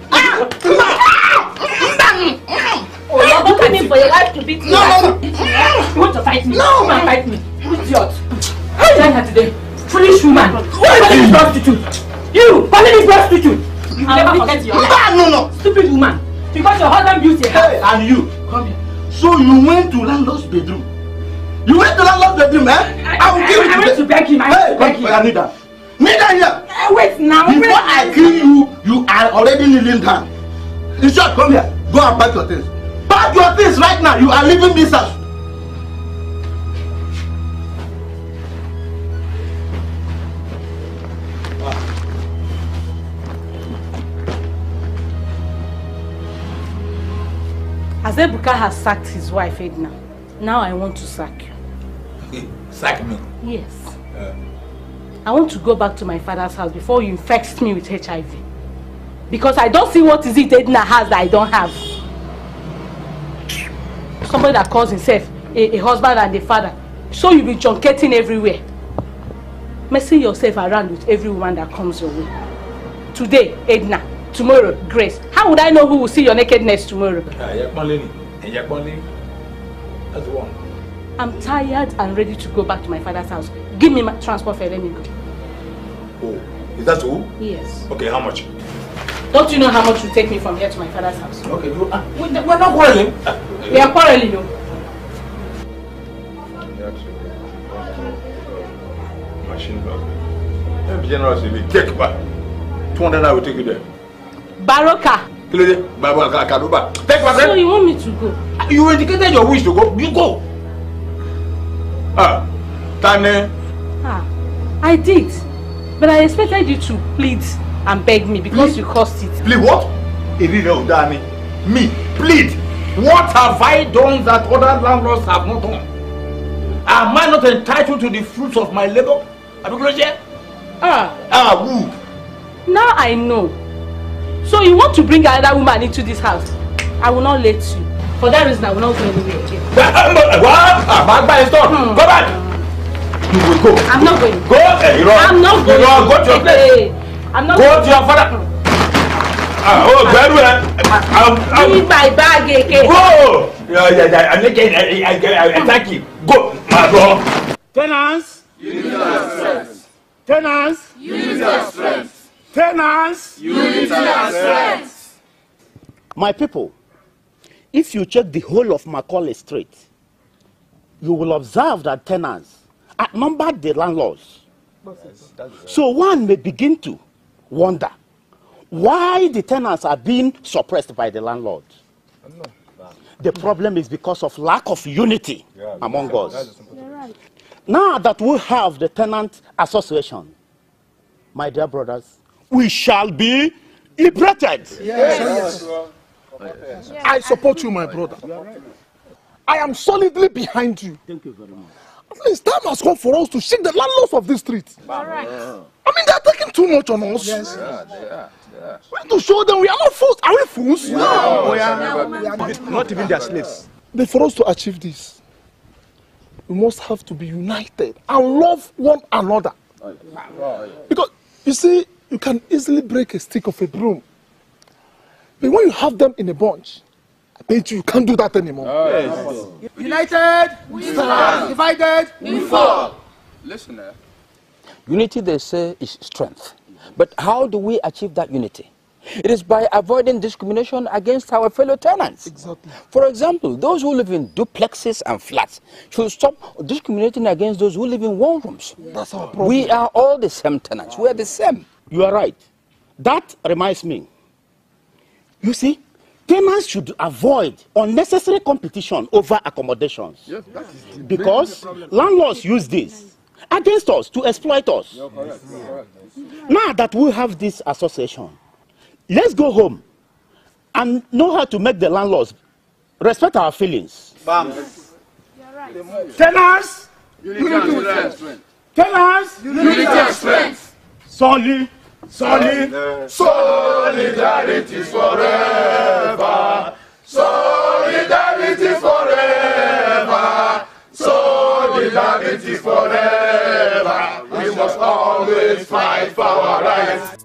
Oh, you're looking for your wife to beat me. No. You want to fight me? No. Come and fight me. Idiot. Tell her today. Foolish woman. Calling me prostitute. You, calling me prostitute. You never forget your life. No. Stupid woman. Because your husband built a house. Hey, and you, come here. So you went to landlord's bedroom? You went to landlord's bedroom, eh? I went to beg him. I need that. Kneel down here. Wait now. Before I kill you, you are already kneeling down. In short, come here. Go and pack your things. Pack your things right now. You are leaving this house. As Ebuka has sacked his wife, Edna, now I want to sack you. Sack me? Yes. I want to go back to my father's house before you infect me with HIV. Because I don't see what is it Edna has that I don't have. Somebody that calls himself a husband and a father. So you'll be junketing everywhere. Messing yourself around with every woman that comes your way. Today, Edna. Tomorrow, Grace. How would I know who will see your nakedness tomorrow? That's the one. I'm tired and ready to go back to my father's house. Give me my transport fare, let me go. Oh, is that so? Yes. Okay, how much? Don't you know how much will take me from here to my father's house? Okay, we're not quarreling. We are quarreling, no? Machine gun. Generous, we take back. 200 I will take you there. Baroka. Take my So you want me to go? You indicated your wish to go. You go. Tane. I did. But I expected you to plead and beg me because you caused it. Plead what? Me, plead. What have I done that other landlords have not done? Am I not entitled to the fruits of my labor? Who? Now I know. So you want to bring another woman into this house? I will not let you. For that reason, I will not go anywhere again. Go back. You will go. I'm not going. Go. I'm not going. Go to your place. I'm not go going. to your father. Very well. Leave my bag again. Go. I thank you. Go. Tenants. Use your strength. Tenants. Use your strength. Tenants. Use your strength. My people, if you check the whole of Macaulay Street, you will observe that tenants outnumber the landlords. So one may begin to wonder why the tenants are being suppressed by the landlords. The problem is because of lack of unity among us. Now that we have the tenant association, my dear brothers, we shall be liberated. Yes. I support you, my brother. I am solidly behind you. Thank you very much. At least time has come for us to shake the landlords of this street. Alright. I mean, they are taking too much on us. Yes. Yeah. We have to show them we are not fools. Are we fools? No. We are not even their slaves. But for us to achieve this, we must have to be united and love one another. Because, you see, you can easily break a stick of a broom. But when you have them in a bunch, I bet you can't do that anymore. United, we stand. Divided, we fall. Listen, Unity, they say, is strength. But how do we achieve that unity? It is by avoiding discrimination against our fellow tenants. Exactly. For example, those who live in duplexes and flats should stop discriminating against those who live in one rooms. That's our problem. We are all the same tenants. We are the same. You are right. That reminds me. You see, tenants should avoid unnecessary competition over accommodations. Yes, that is the because landlords use this against us to exploit us. You're correct. You're correct. Now that we have this association, let's go home and know how to make the landlords respect our feelings. Bam. Tenants, Unity and strength. tenants, Unity and strength. solid. Solidarity forever. Solidarity forever. Solidarity forever. We must always fight for our rights.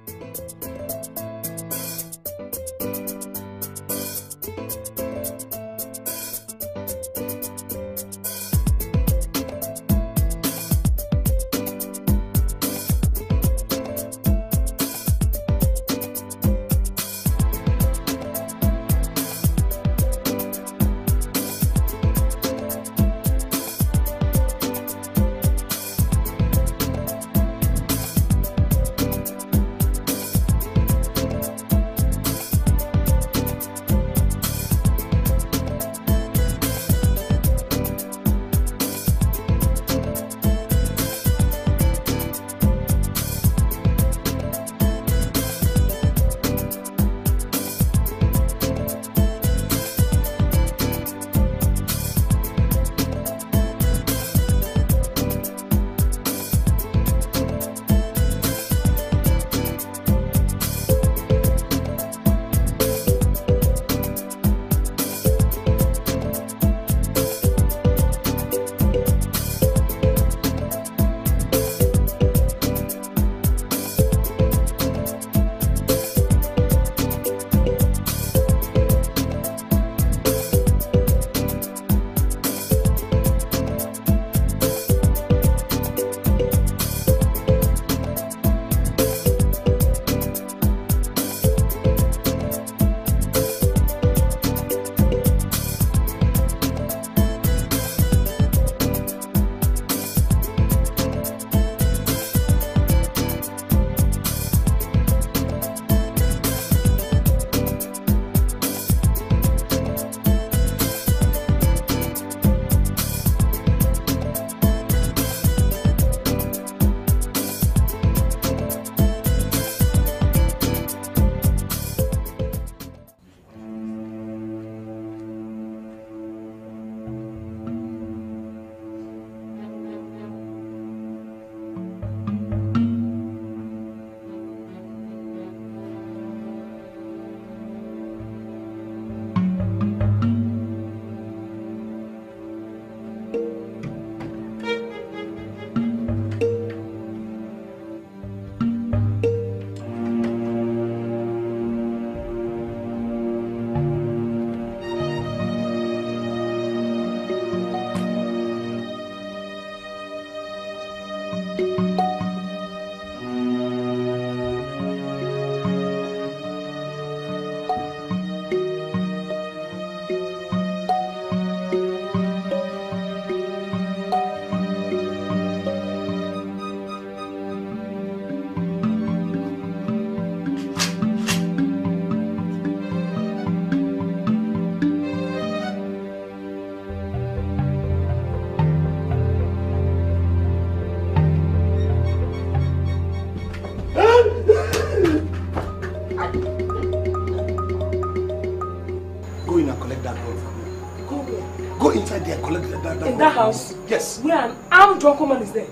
Go inside there and collect that. In that house? Yes. Where an armed drunken man is there.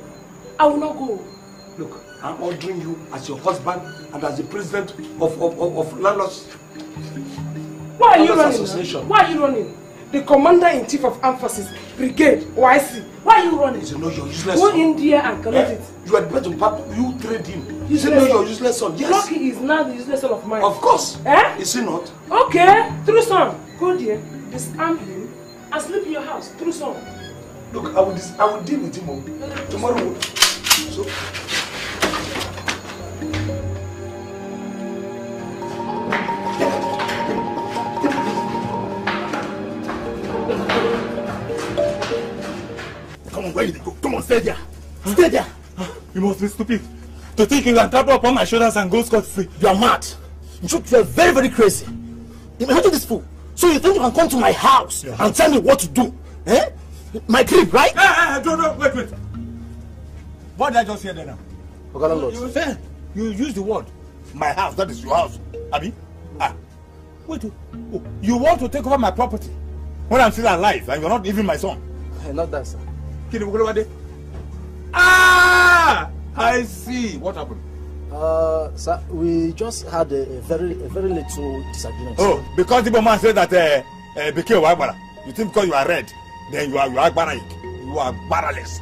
I will not go. Look, I'm ordering you as your husband and as the president of Landlords. Why are you running? Association. Why are you running? The commander-in-chief of Armed Forces Brigade, YC. Why are you running? You know you're useless. Go in there and collect it. You are the better papa. You trained him. You Useless know you're useless son. Yes. Lucky is now the useless son of mine. Of course. Eh? Is he not? Okay. True son. Go there, disarm him, and sleep in your house. True son. Look, I will deal with him tomorrow. So. stay there. Stay there. You must be stupid to think you can trample upon my shoulders and go scot-free. You are mad. In truth, you are very, very crazy. Imagine this fool. So you think you can come to my house and tell me what to do? Eh? My crib, right? No, wait. What did I just hear there now? You use the word my house, that is your house. Abi? Wait. Oh, you want to take over my property when I'm still alive and you're not even my son? Not that, sir. I see. What happened? Sir, we just had a very little disagreement. Oh, because the man said that Beke Wagbara. You think because you are red, then you are Agbara. You are barreless.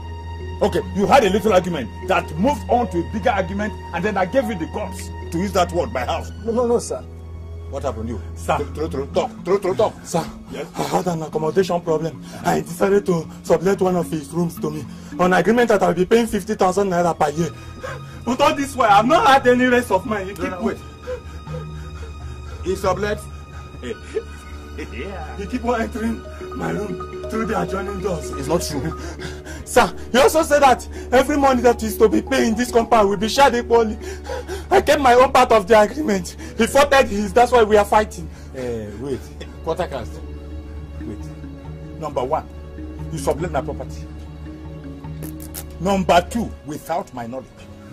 Okay, you had a little argument that moved on to a bigger argument, and then I gave you the guts to use that word, my house. No, sir. What happened, you? Sir. Talk. Sir, yes? I had an accommodation problem. I decided to sublet one of his rooms to me on agreement that I'll be paying 50,000 naira per year. But all this while, I've not had any rest of mine. Wait. He sublet? He keep on entering my room through the adjoining doors. It's not true. Sir, he also said that every money that is to be paid in this compound will be shared equally. I kept my own part of the agreement. He faulted his, that's why we are fighting. Wait. Quarter cast. Wait. Number one, you sublet my property. Number two, without my knowledge.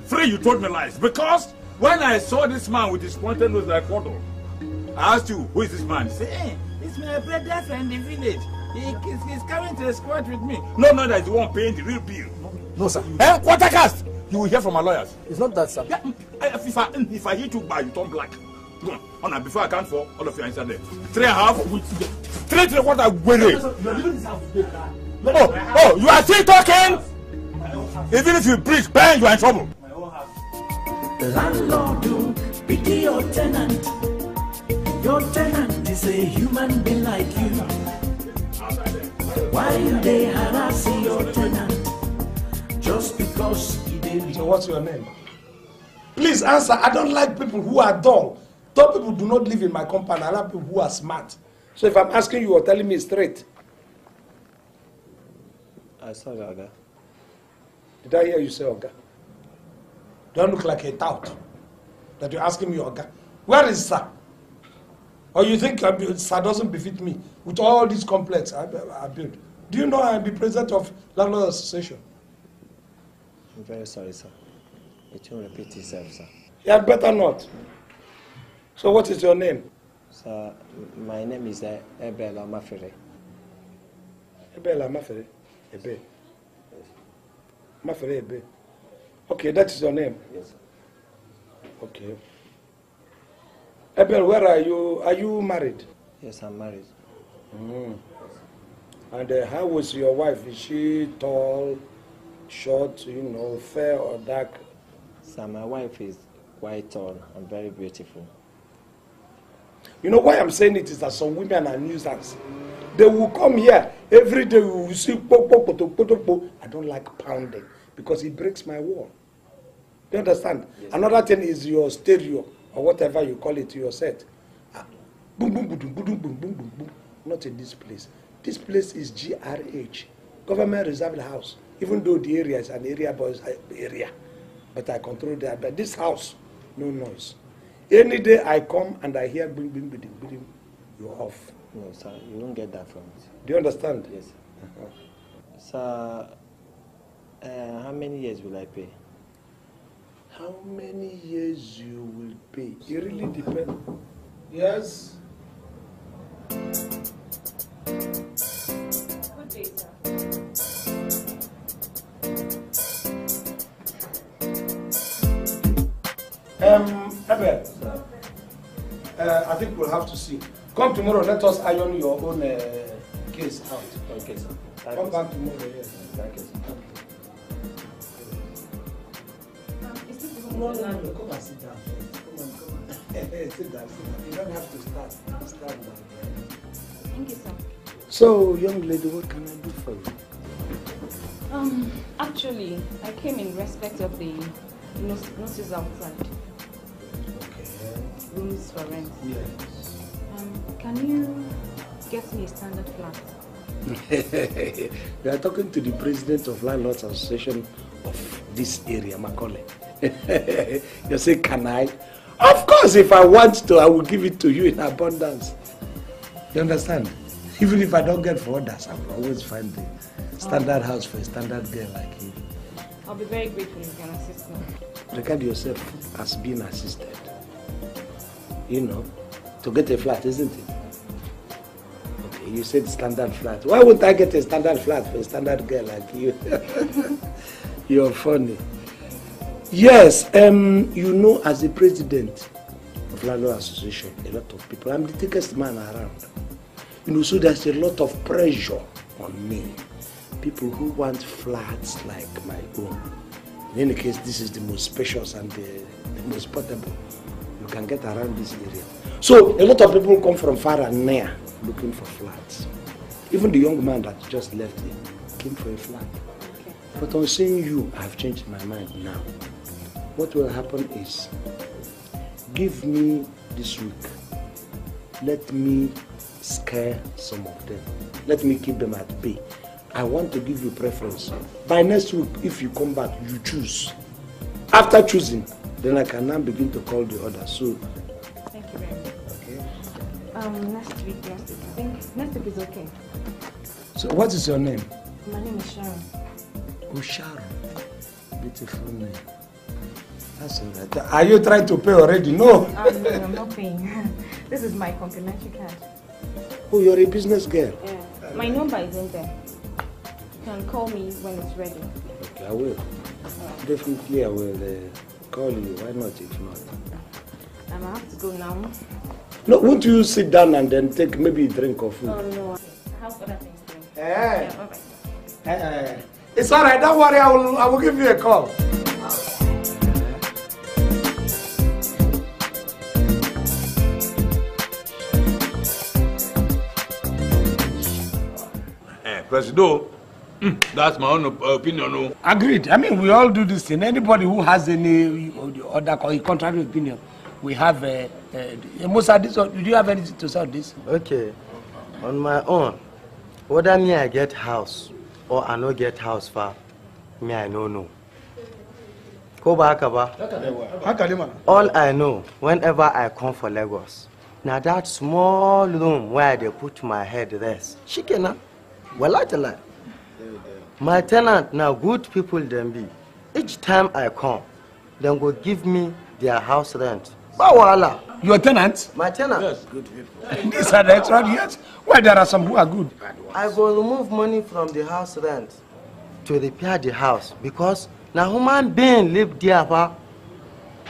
Three, you told me lies. Because when I saw this man with his pointed nose like Kodo, I asked you, who is this man? He said, hey, it's my brother from the village. He's coming to squat with me. No, that is the one paying the real bill. No, sir. Quarter cast! You will hear from my lawyers. It's not that, sir. Yeah, if I hit you by, you turn black. Go on, before I count for all of you inside there. 3.5 3 quarter wait. Oh, you are still talking? Even if you breathe, bang, you are in trouble. Landlord, pity your tenant. Your tenant is a human being like you. Why they harassing your tenant? Just because he did. So what's your name? Please answer. I don't like people who are dull. Dull people do not live in my compound. I like people who are smart. So if I'm asking you or telling me straight. I saw the Oga. Did I hear you say Oga? Don't look like a tout that you're asking me Oga. Where is Sir? Or you think Sir doesn't befit me with all this complex I built? Do you know I'm the president of Landlord Association? I'm very sorry, sir. It won't repeat itself, sir. You had better not. So what is your name? Sir, my name is Ebel Amafere. Ebel Amafere? Ebe. Amafere Ebe. Okay, that is your name? Yes, sir. Okay. Ebel, where are you? Are you married? Yes, I'm married. Mm. And how was your wife? Is she tall, short, fair or dark? Sir, my wife is quite tall and very beautiful. You know why I'm saying it is that some women are nuisance. They will come here every day. We will see po. I don't like pounding because it breaks my wall. You understand? Yes. Another thing is your stereo or whatever you call it, your set. Boom, boom, boom, boom, boom, boom, boom, boom, boom. Not in this place. This place is GRH, Government Reserved House. Even though the area is an area boys area, but I control that. But this house, no noise. Any day I come and I hear bing, bing, bing, bing, you're off. No, sir, you won't get that from it. Do you understand? Yes. Sir, how many years will I pay? How many years you will pay? It really depends. Yes. Good day, sir. Abel, I think we'll have to see. Come tomorrow, let us iron your own case out. Okay, sir. Come back tomorrow, yes. Thank you, sir. No, come and sit down. Come on. Sit down. You don't have to start. Start now. Thank you, sir. So, young lady, what can I do for you? Actually, I came in respect of the notice outside. Okay. Rooms for rent. Yes. Can you get me a standard flat? We are talking to the president of Landlords Association of this area, Macaulay. You say, can I? Of course, if I want to, I will give it to you in abundance. You understand? Even if I don't get for others, I will always find the standard house for a standard girl like you. I'll be very grateful if you can assist me. Regard yourself as being assisted. You know, to get a flat, isn't it? Okay, you said standard flat. Why wouldn't I get a standard flat for a standard girl like you? You're funny. Yes, you know, as the president of Landlords Association, a lot of people, I'm the thickest man around. You know, so there's a lot of pressure on me. People who want flats like my own. In any case, this is the most spacious and the most portable you can get around this area. So a lot of people come from far and near looking for flats. Even the young man that just left here came for a flat. Okay. But on seeing you, I've changed my mind now. What will happen is, give me this week. Let me scare some of them. Let me keep them at bay. I want to give you preference. By next week, if you come back, you choose. After choosing, then I can now begin to call the others. So, thank you very much. Okay. Next week. I think next week is okay. So, what is your name? My name is Sharon. Oh, Sharon. Beautiful name. That's all right. Are you trying to pay already? No. No, I'm not paying. This is my complimentary card. Oh, you're a business girl. Yeah. My number is in there. You can call me when it's ready. Okay, I will. Definitely, I will call you. Why not, if not? I have to go now. No, won't you sit down and then take maybe a drink or food? Oh, no. I have other things to do. Hey. Yeah, bye-bye. It's all right. Don't worry. I will give you a call. Presido, that's my own opinion. Agreed. I mean, we all do this thing. Anybody who has any other contrary opinion, we have Musa, do you have anything to say on this? Okay. On my own, whether me I get house or I no get house far, me I no know. All I know, whenever I come for Lagos, now that small room where they put my head rest, shikena. Well, I tell you, my tenant now good people them be. Each time I come, then go give me their house rent. Bawala. Your tenant? My tenant. Yes, good people. These are the extra years. Well, there are some who are good. I go remove money from the house rent to repair the house because now human being live there,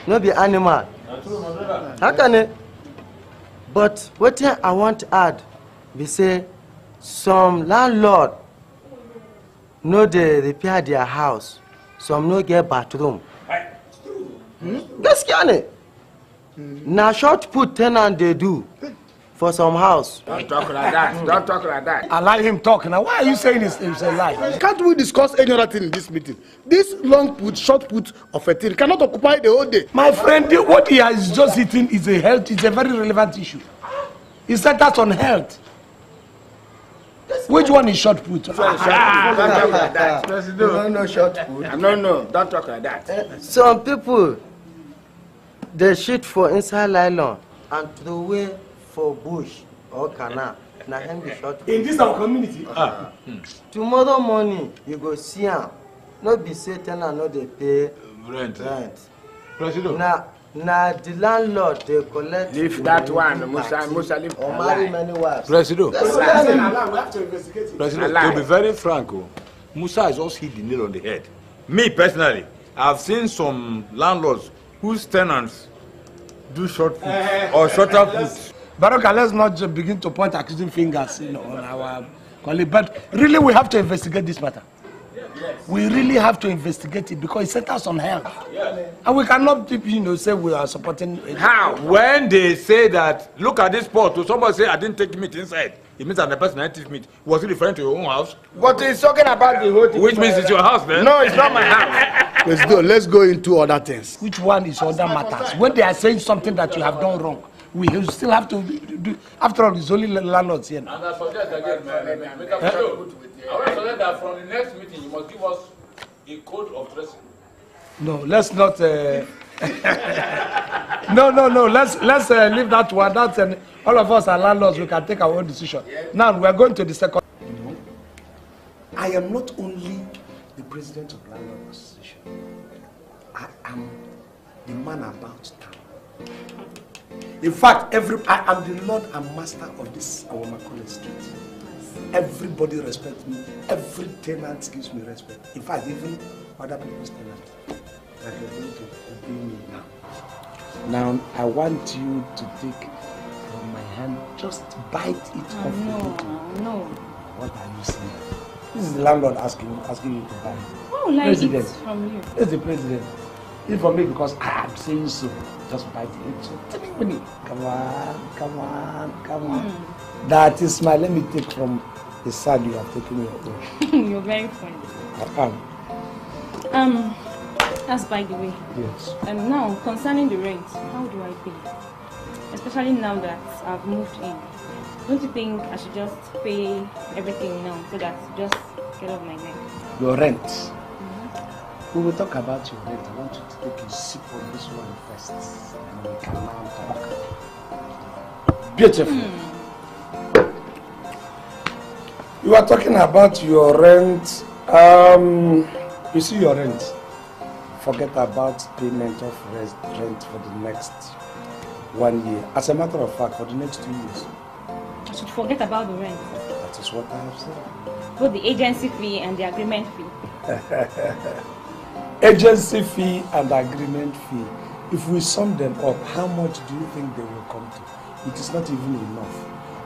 no be animal. How can it? But what I want to add, we say. Some landlord no they repair their house, some no get bathroom. Guess can it? Now short put tenant they do for some house. Don't talk like that. Don't talk like that. Allow him talk. Now why are you saying it's a lie? Can't we discuss any other thing in this meeting? This long put, short put of a thing cannot occupy the whole day. My friend, what he has just eaten is a very relevant issue. He said that's on health. Which one is short put? Don't talk like that. No short put. No, don't talk like that. Some people they shit for inside nylon and throw away for bush or canal. Now him be short put. In this our community. Tomorrow morning you go see him. No be say tenant no dey pay rent. Now the landlord they collect. Leave that one, Musa leave. Or marry many wives. Presido. We have to investigate it. Presido, to be very frank, Musa has just hit the nail on the head. Me personally, I've seen some landlords whose tenants do short foot or shorter foot. Baroka, let's not just begin to point accusing fingers, on our colleague. But really, we have to investigate this matter. We really have to investigate it because it centers on health. And we cannot, say we are supporting it. How? When they say that, look at this pot, to somebody say, I didn't take meat inside. It means that the person didn't take meat. Was he referring to your own house? But he's talking about the whole thing. Which means it's your house, then? No, it's not my house. Let's go into other things. Which one is other matters? When they are saying something that you have done wrong, we still have to do. After all, it's only landlords here. And I suggest again, I want to suggest that from the next meeting, you must give us a code of dressing. No, let's not. No. Let's leave that one. That's all of us are landlords. We can take our own decision. Now we are going to the second. No, I am not only the president of Landlord Association. I am the man about town. In fact, I am the lord and master of this our Macaulay Street. Everybody respects me. Every tenant gives me respect. In fact, even other people's tenants. Like you're going to obey me now. Now, I want you to take from my hand, just bite it off. No. What are you saying? This is the landlord asking you to buy. Oh, like president. It's from you. It's the president. It's from me because I am saying so. Just bite it. So tell me, come on. That is my. Let me take from the side you have taken your own. You're very funny. That's by the way. Yes. And now, concerning the rent, how do I pay? Especially now that I've moved in. Don't you think I should just pay everything now so that just get off my neck? Your rent? We will talk about your rent. I want you to take a sip of this one first. And we can now talk. Beautiful. You are talking about your rent. You see your rent. Forget about payment of rent for the next 1 year. As a matter of fact, for the next 2 years. I should forget about the rent. That is what I have said. Both the agency fee and the agreement fee. Agency fee and agreement fee. If we sum them up, how much do you think they will come to? It is not even enough.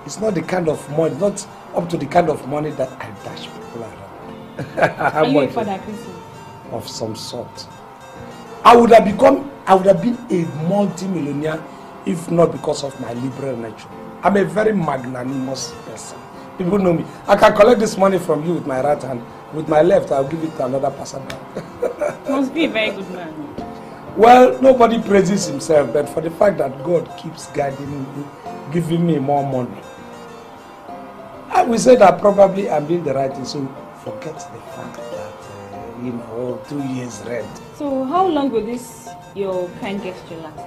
It's not the kind of money, not up to the kind of money that I dash people around. Are you a father, Chrissy? Of some sort. I would have been a multi-millionaire if not because of my liberal nature. I'm a very magnanimous person. People know me. I can collect this money from you with my right hand. With my left, I'll give it to another person. Must be a very good man. Well, nobody praises himself, but for the fact that God keeps guiding me, giving me more money. I will say that probably I'm doing the right thing, so forget the fact that, 2 years rent. So how long will this, your kind gesture last?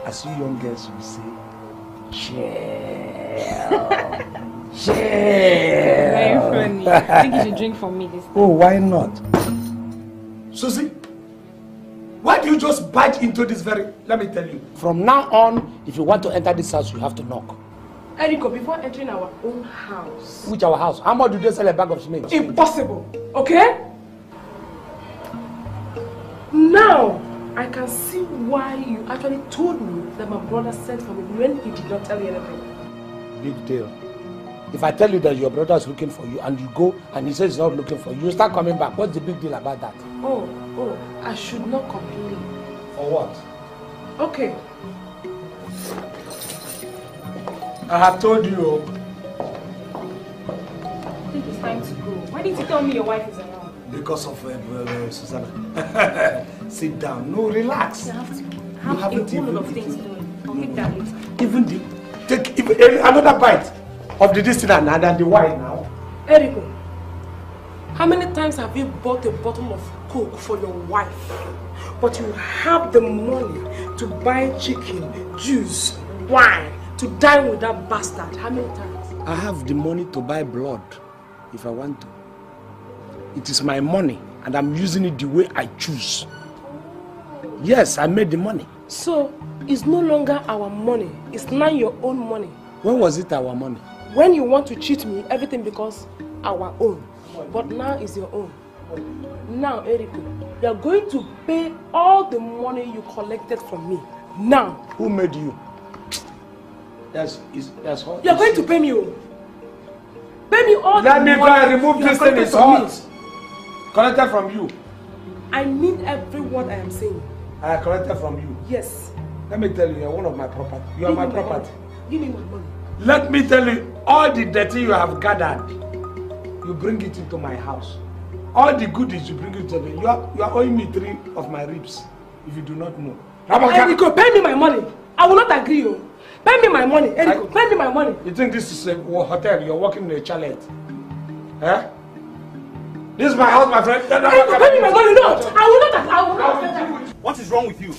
As you young girls will say, chill. Very funny. I think you should drink from me this time. Oh, why not? Susie, why do you just bite into this very... Let me tell you, from now on, if you want to enter this house, you have to knock. Eriko, before entering our own house... Which our house? How much do they sell a bag of cement? Impossible, okay? Now, I can see why you actually told me that my brother sent for me when he did not tell you anything. Big deal. If I tell you that your brother is looking for you and you go and he says he's not looking for you, you start coming back. What's the big deal about that? Oh, I should not complain. For what? Okay. I have told you. I think it's time to go. Why didn't you tell me your wife is around? Because of Susanna. Sit down. No, relax. I have a whole lot of things to do. I'll take that later. Even another bite of the this and the wine now. Eriko, how many times have you bought a bottle of Coke for your wife, but you have the money to buy chicken, juice, wine, to dine with that bastard? How many times? I have the money to buy blood if I want to. It is my money and I'm using it the way I choose. Yes, I made the money. So, it's no longer our money. It's now your own money. When was it our money? When you want to cheat me, everything becomes our own. But now it's your own. Now, Eriko, you are going to pay all the money you collected from me. Now. Who made you? That's hot. You are going to pay me. Pay me all the money. Let me go and remove this thing. It's hot. Collected from you. I mean every word I am saying. I collected from you. Yes. Let me tell you, you're one of my property. You are my property. Give me my money. Let me tell you, all the dirty you have gathered, you bring it into my house. All the goodies you bring it to me. You are owing me 3 of my ribs, if you do not know. Eriko, pay me my money. I will not agree. Pay me my money. Eric, pay me my money. You think this is a hotel? You're working in a chalet? Eh? This is my house, my friend. Pay me my money. No, I will not accept that. What is wrong with you?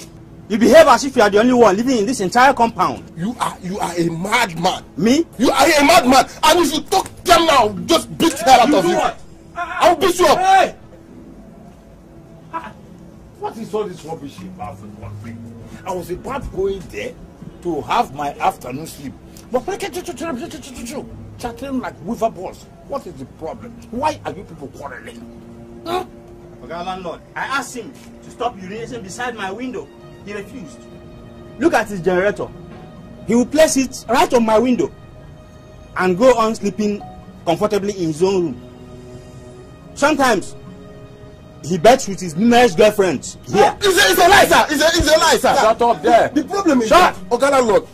You behave as if you are the only one living in this entire compound. You are a madman. Me? You are a madman. And if you talk them now, just beat the hell out of you. What? I will beat you up. Hey! What is all this rubbish about? I was about going there to have my afternoon sleep. But chattering like weaver balls. What is the problem? Why are you people quarreling? Huh? Okay, landlord, I asked him to stop urinating beside my window. He refused. Look at his generator. He will place it right on my window and go on sleeping comfortably in his own room. Sometimes he bets with his numerous girlfriends here. It's a lie, sir. It's a lie, sir. Shut up there. The problem is that, okay, landlord.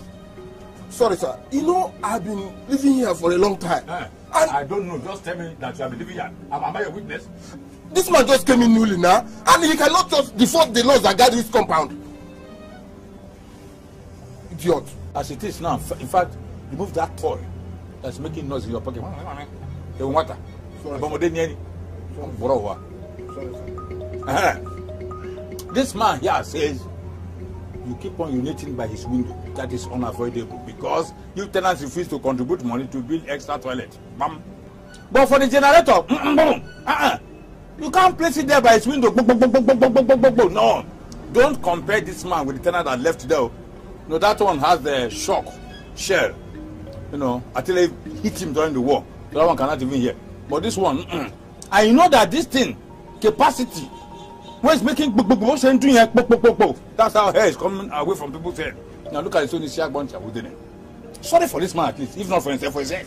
Sorry, sir. You know, I've been living here for a long time. I don't know. Just tell me that you have been living here. Am I a witness? This man just came in newly now, and he cannot just default the laws that guide this compound. Idiot. As it is now, in fact, remove that toy that's making noise in your pocket. The water. Sorry. This man here says you keep on urinating by his window. That is unavoidable because you tenants refuse to contribute money to build extra toilet. Bam. But for the generator, you can't place it there by his window. No. Don't compare this man with the tenant that left there. No, that one has the shock shell. You know, until they hit him during the war. So that one cannot even hear. But this one, I know that this thing, capacity, when it's making that's how hair is coming away from people's head. Now look at his own shark bunch within it. Sorry for this man at least, if not for himself, for his head.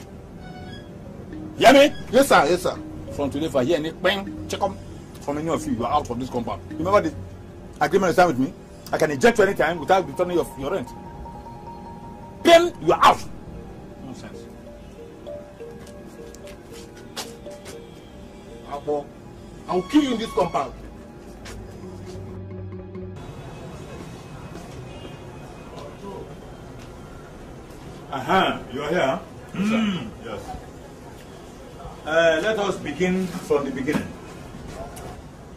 Hear me? Yes, sir. Yes, sir. From today, if I hear any bang, check up from any of you, you are out of this compound. Remember the agreement you signed with me? I can eject you anytime without returning your rent. Then you are out. Nonsense. I'll kill you in this compound. You are here? Yes. Let us begin from the beginning.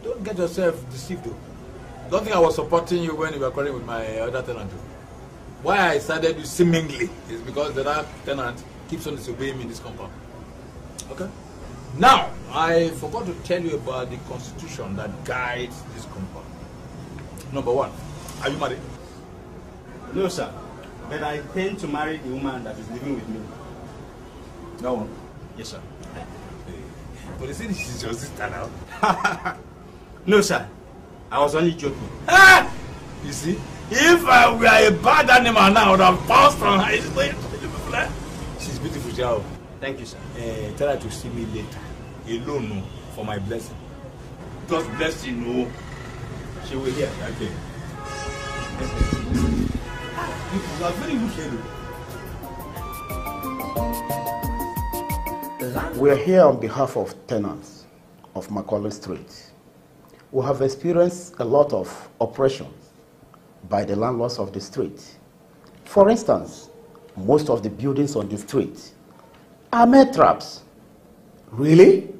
Don't get yourself deceived though. Don't think I was supporting you when you were quarreling with my other tenant. Why I decided you seemingly is because the other tenant keeps on disobeying me in this compound. Okay? Now, I forgot to tell you about the constitution that guides this compound. Number one, are you married? No, sir. But I intend to marry the woman that is living with me. That one? Yes, sir. But you see, this is your sister now. No, sir. I was only joking. Ah! You see, if I were a bad animal now, I would have pounced on her. She's beautiful, Jao. Thank you, sir. Tell her to see me later, alone, for my blessing. God's blessing, no. She will hear. Okay. You are very wicked. We are here on behalf of tenants of Macaulay Street. We have experienced a lot of oppressions by the landlords of the street. For instance, most of the buildings on the street are mud traps. Really?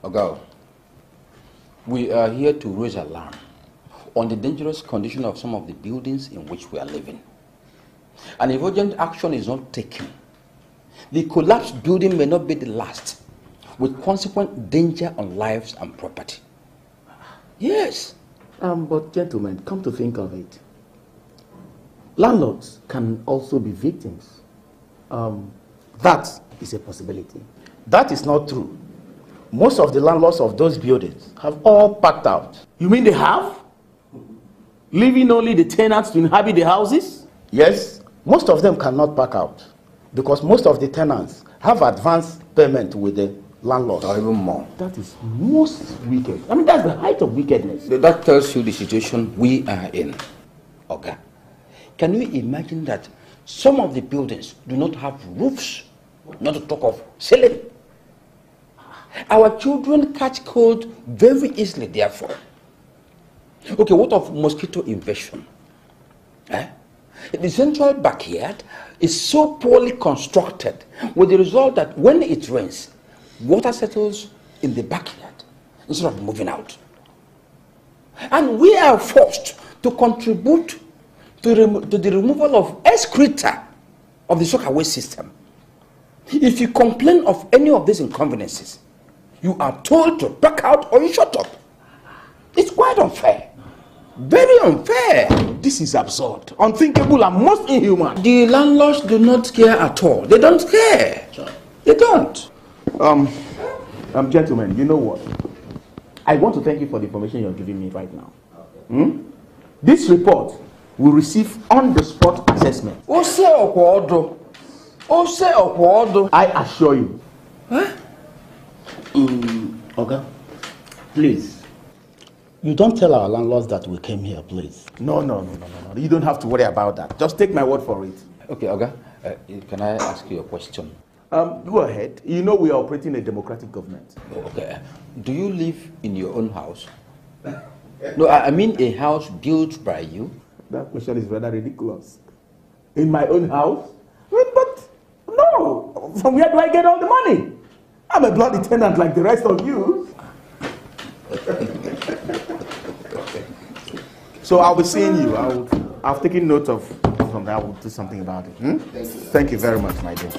Ogo, we are here to raise alarm on the dangerous condition of some of the buildings in which we are living. And if urgent action is not taken, the collapsed building may not be the last, with consequent danger on lives and property. Yes. But gentlemen, come to think of it, landlords can also be victims. That is a possibility. That is not true. Most of the landlords of those buildings have all packed out. You mean they have? Leaving only the tenants to inhabit the houses? Yes, most of them cannot pack out because most of the tenants have advance payment with the landlord. Or even more. That is most wicked. I mean, that's the height of wickedness. That tells you the situation we are in. Okay. Can you imagine that some of the buildings do not have roofs, not to talk of ceiling? Our children catch cold very easily, therefore. Okay, what of mosquito invasion? The central backyard is so poorly constructed with the result that when it rains, water settles in the backyard instead of moving out. And we are forced to contribute to the removal of excreta of the sock waste system. If you complain of any of these inconveniences, you are told to back out or you shut up. It's quite unfair. Very unfair. This is absurd, unthinkable, and most inhuman. The landlords do not care at all. They don't care. They don't. Gentlemen, you know what? I want to thank you for the information you're giving me right now. This report will receive on-the-spot assessment. I assure you. Okay. Please. You don't tell our landlords that we came here, please. No. You don't have to worry about that. Just take my word for it. Okay, Oga. Can I ask you a question? Go ahead. You know we are operating a democratic government. Okay. Do you live in your own house? No, I mean a house built by you. That question is rather ridiculous. In my own house? But no. From where do I get all the money? I'm a bloody tenant like the rest of you. So I'll be seeing you. I've taken note of something. I will do something about it. Thank you very much, my dear.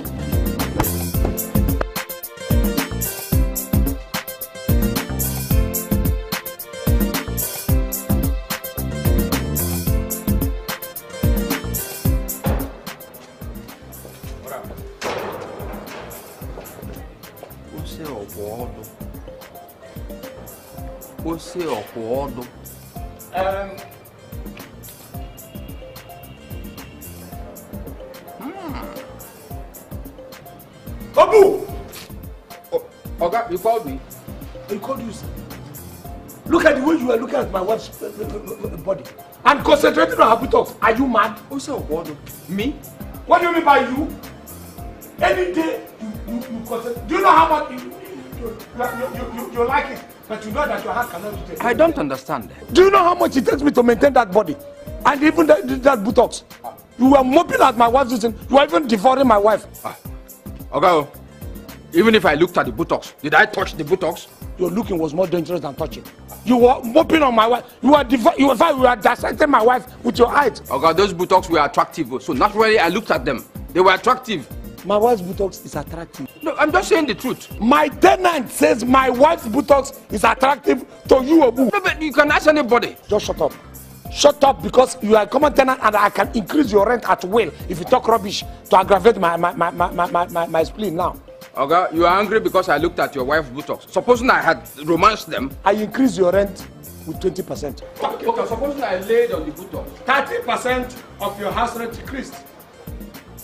Owoh! Oga, you called me? I called you, sir. Look at the way you are looking at my wife's body and concentrating on her buttocks. Are you mad? Who said Owoh? Me? What do you mean by you? Any day you concentrate. Do you know how much you like it, but you know that your hand cannot do it? I don't understand. Do you know how much it takes me to maintain that body? And even that buttocks? You were mopping at my wife's season. You were even devouring my wife. Okay, even if I looked at the buttocks, did I touch the buttocks? Your looking was more dangerous than touching. You were mopping on my wife. You were dissecting my wife with your eyes. Okay, those buttocks were attractive, so naturally I looked at them. They were attractive. My wife's buttocks is attractive. No, I'm just saying the truth. My tenant says my wife's buttocks is attractive to you, Owoh. No, but you can ask anybody. Just shut up. Shut up, because you are a common tenant and I can increase your rent at will if you talk rubbish to aggravate my spleen now. Okay, you are angry because I looked at your wife's buttocks. Supposing I had romanced them. I increase your rent with 20%. Okay, supposing I laid on the buttocks. 30% of your house rent increased.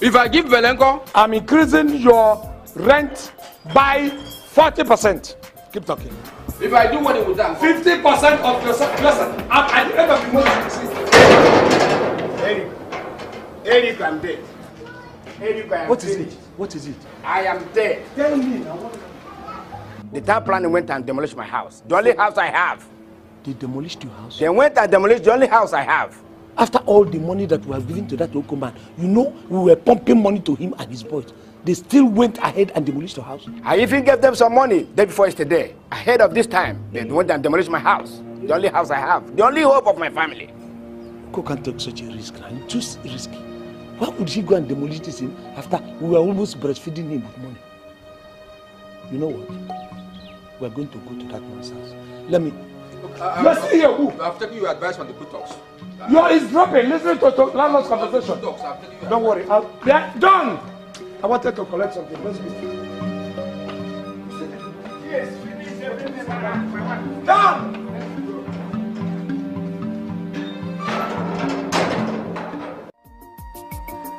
If I give Velenko? I'm increasing your rent by 40%. Keep talking. If I do what it would done. 50% of your listen, at the end of the month, Eric, I'm dead. Eric, I am What is it? What is it? I am dead. Tell me now. The town planning went and demolished my house. The only house I have. They demolished your house? They went and demolished the only house I have. After all the money that we have given to that local man, you know, we were pumping money to him and his boys. They still went ahead and demolished the house. I even gave them some money day before yesterday. Ahead of this time, they went and demolished my house. The only house I have. The only hope of my family. Who can't take such a risk? It's too risky. Why would he go and demolish this thing after we were almost breastfeeding him with money? You know what? We're going to go to that man's house. Let me... Let's see here, who? I've taken your advice on the buttocks. You're eavesdropping, listening to landlord's conversation. Don't worry. Yeah, done! I wanted to collect something. Let's go. Yes, done!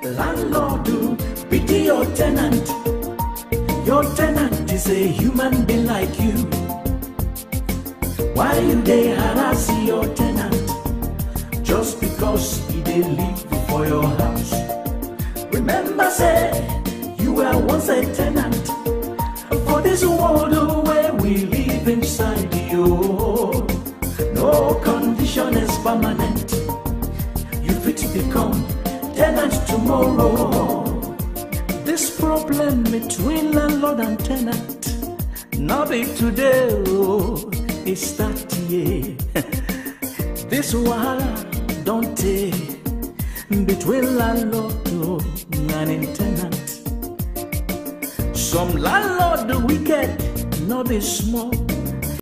Landlord, pity your tenant. Your tenant is a human being like you. Why you they harass your tenant? Just because he dey live before your house. Remember, say you were once a tenant. For this world where we live inside you, no condition is permanent. You fit become tenant tomorrow. This problem between landlord and tenant, not be today, oh, it start here. This wahala don't take between landlord and tenant. Some landlord the wicked, not be small.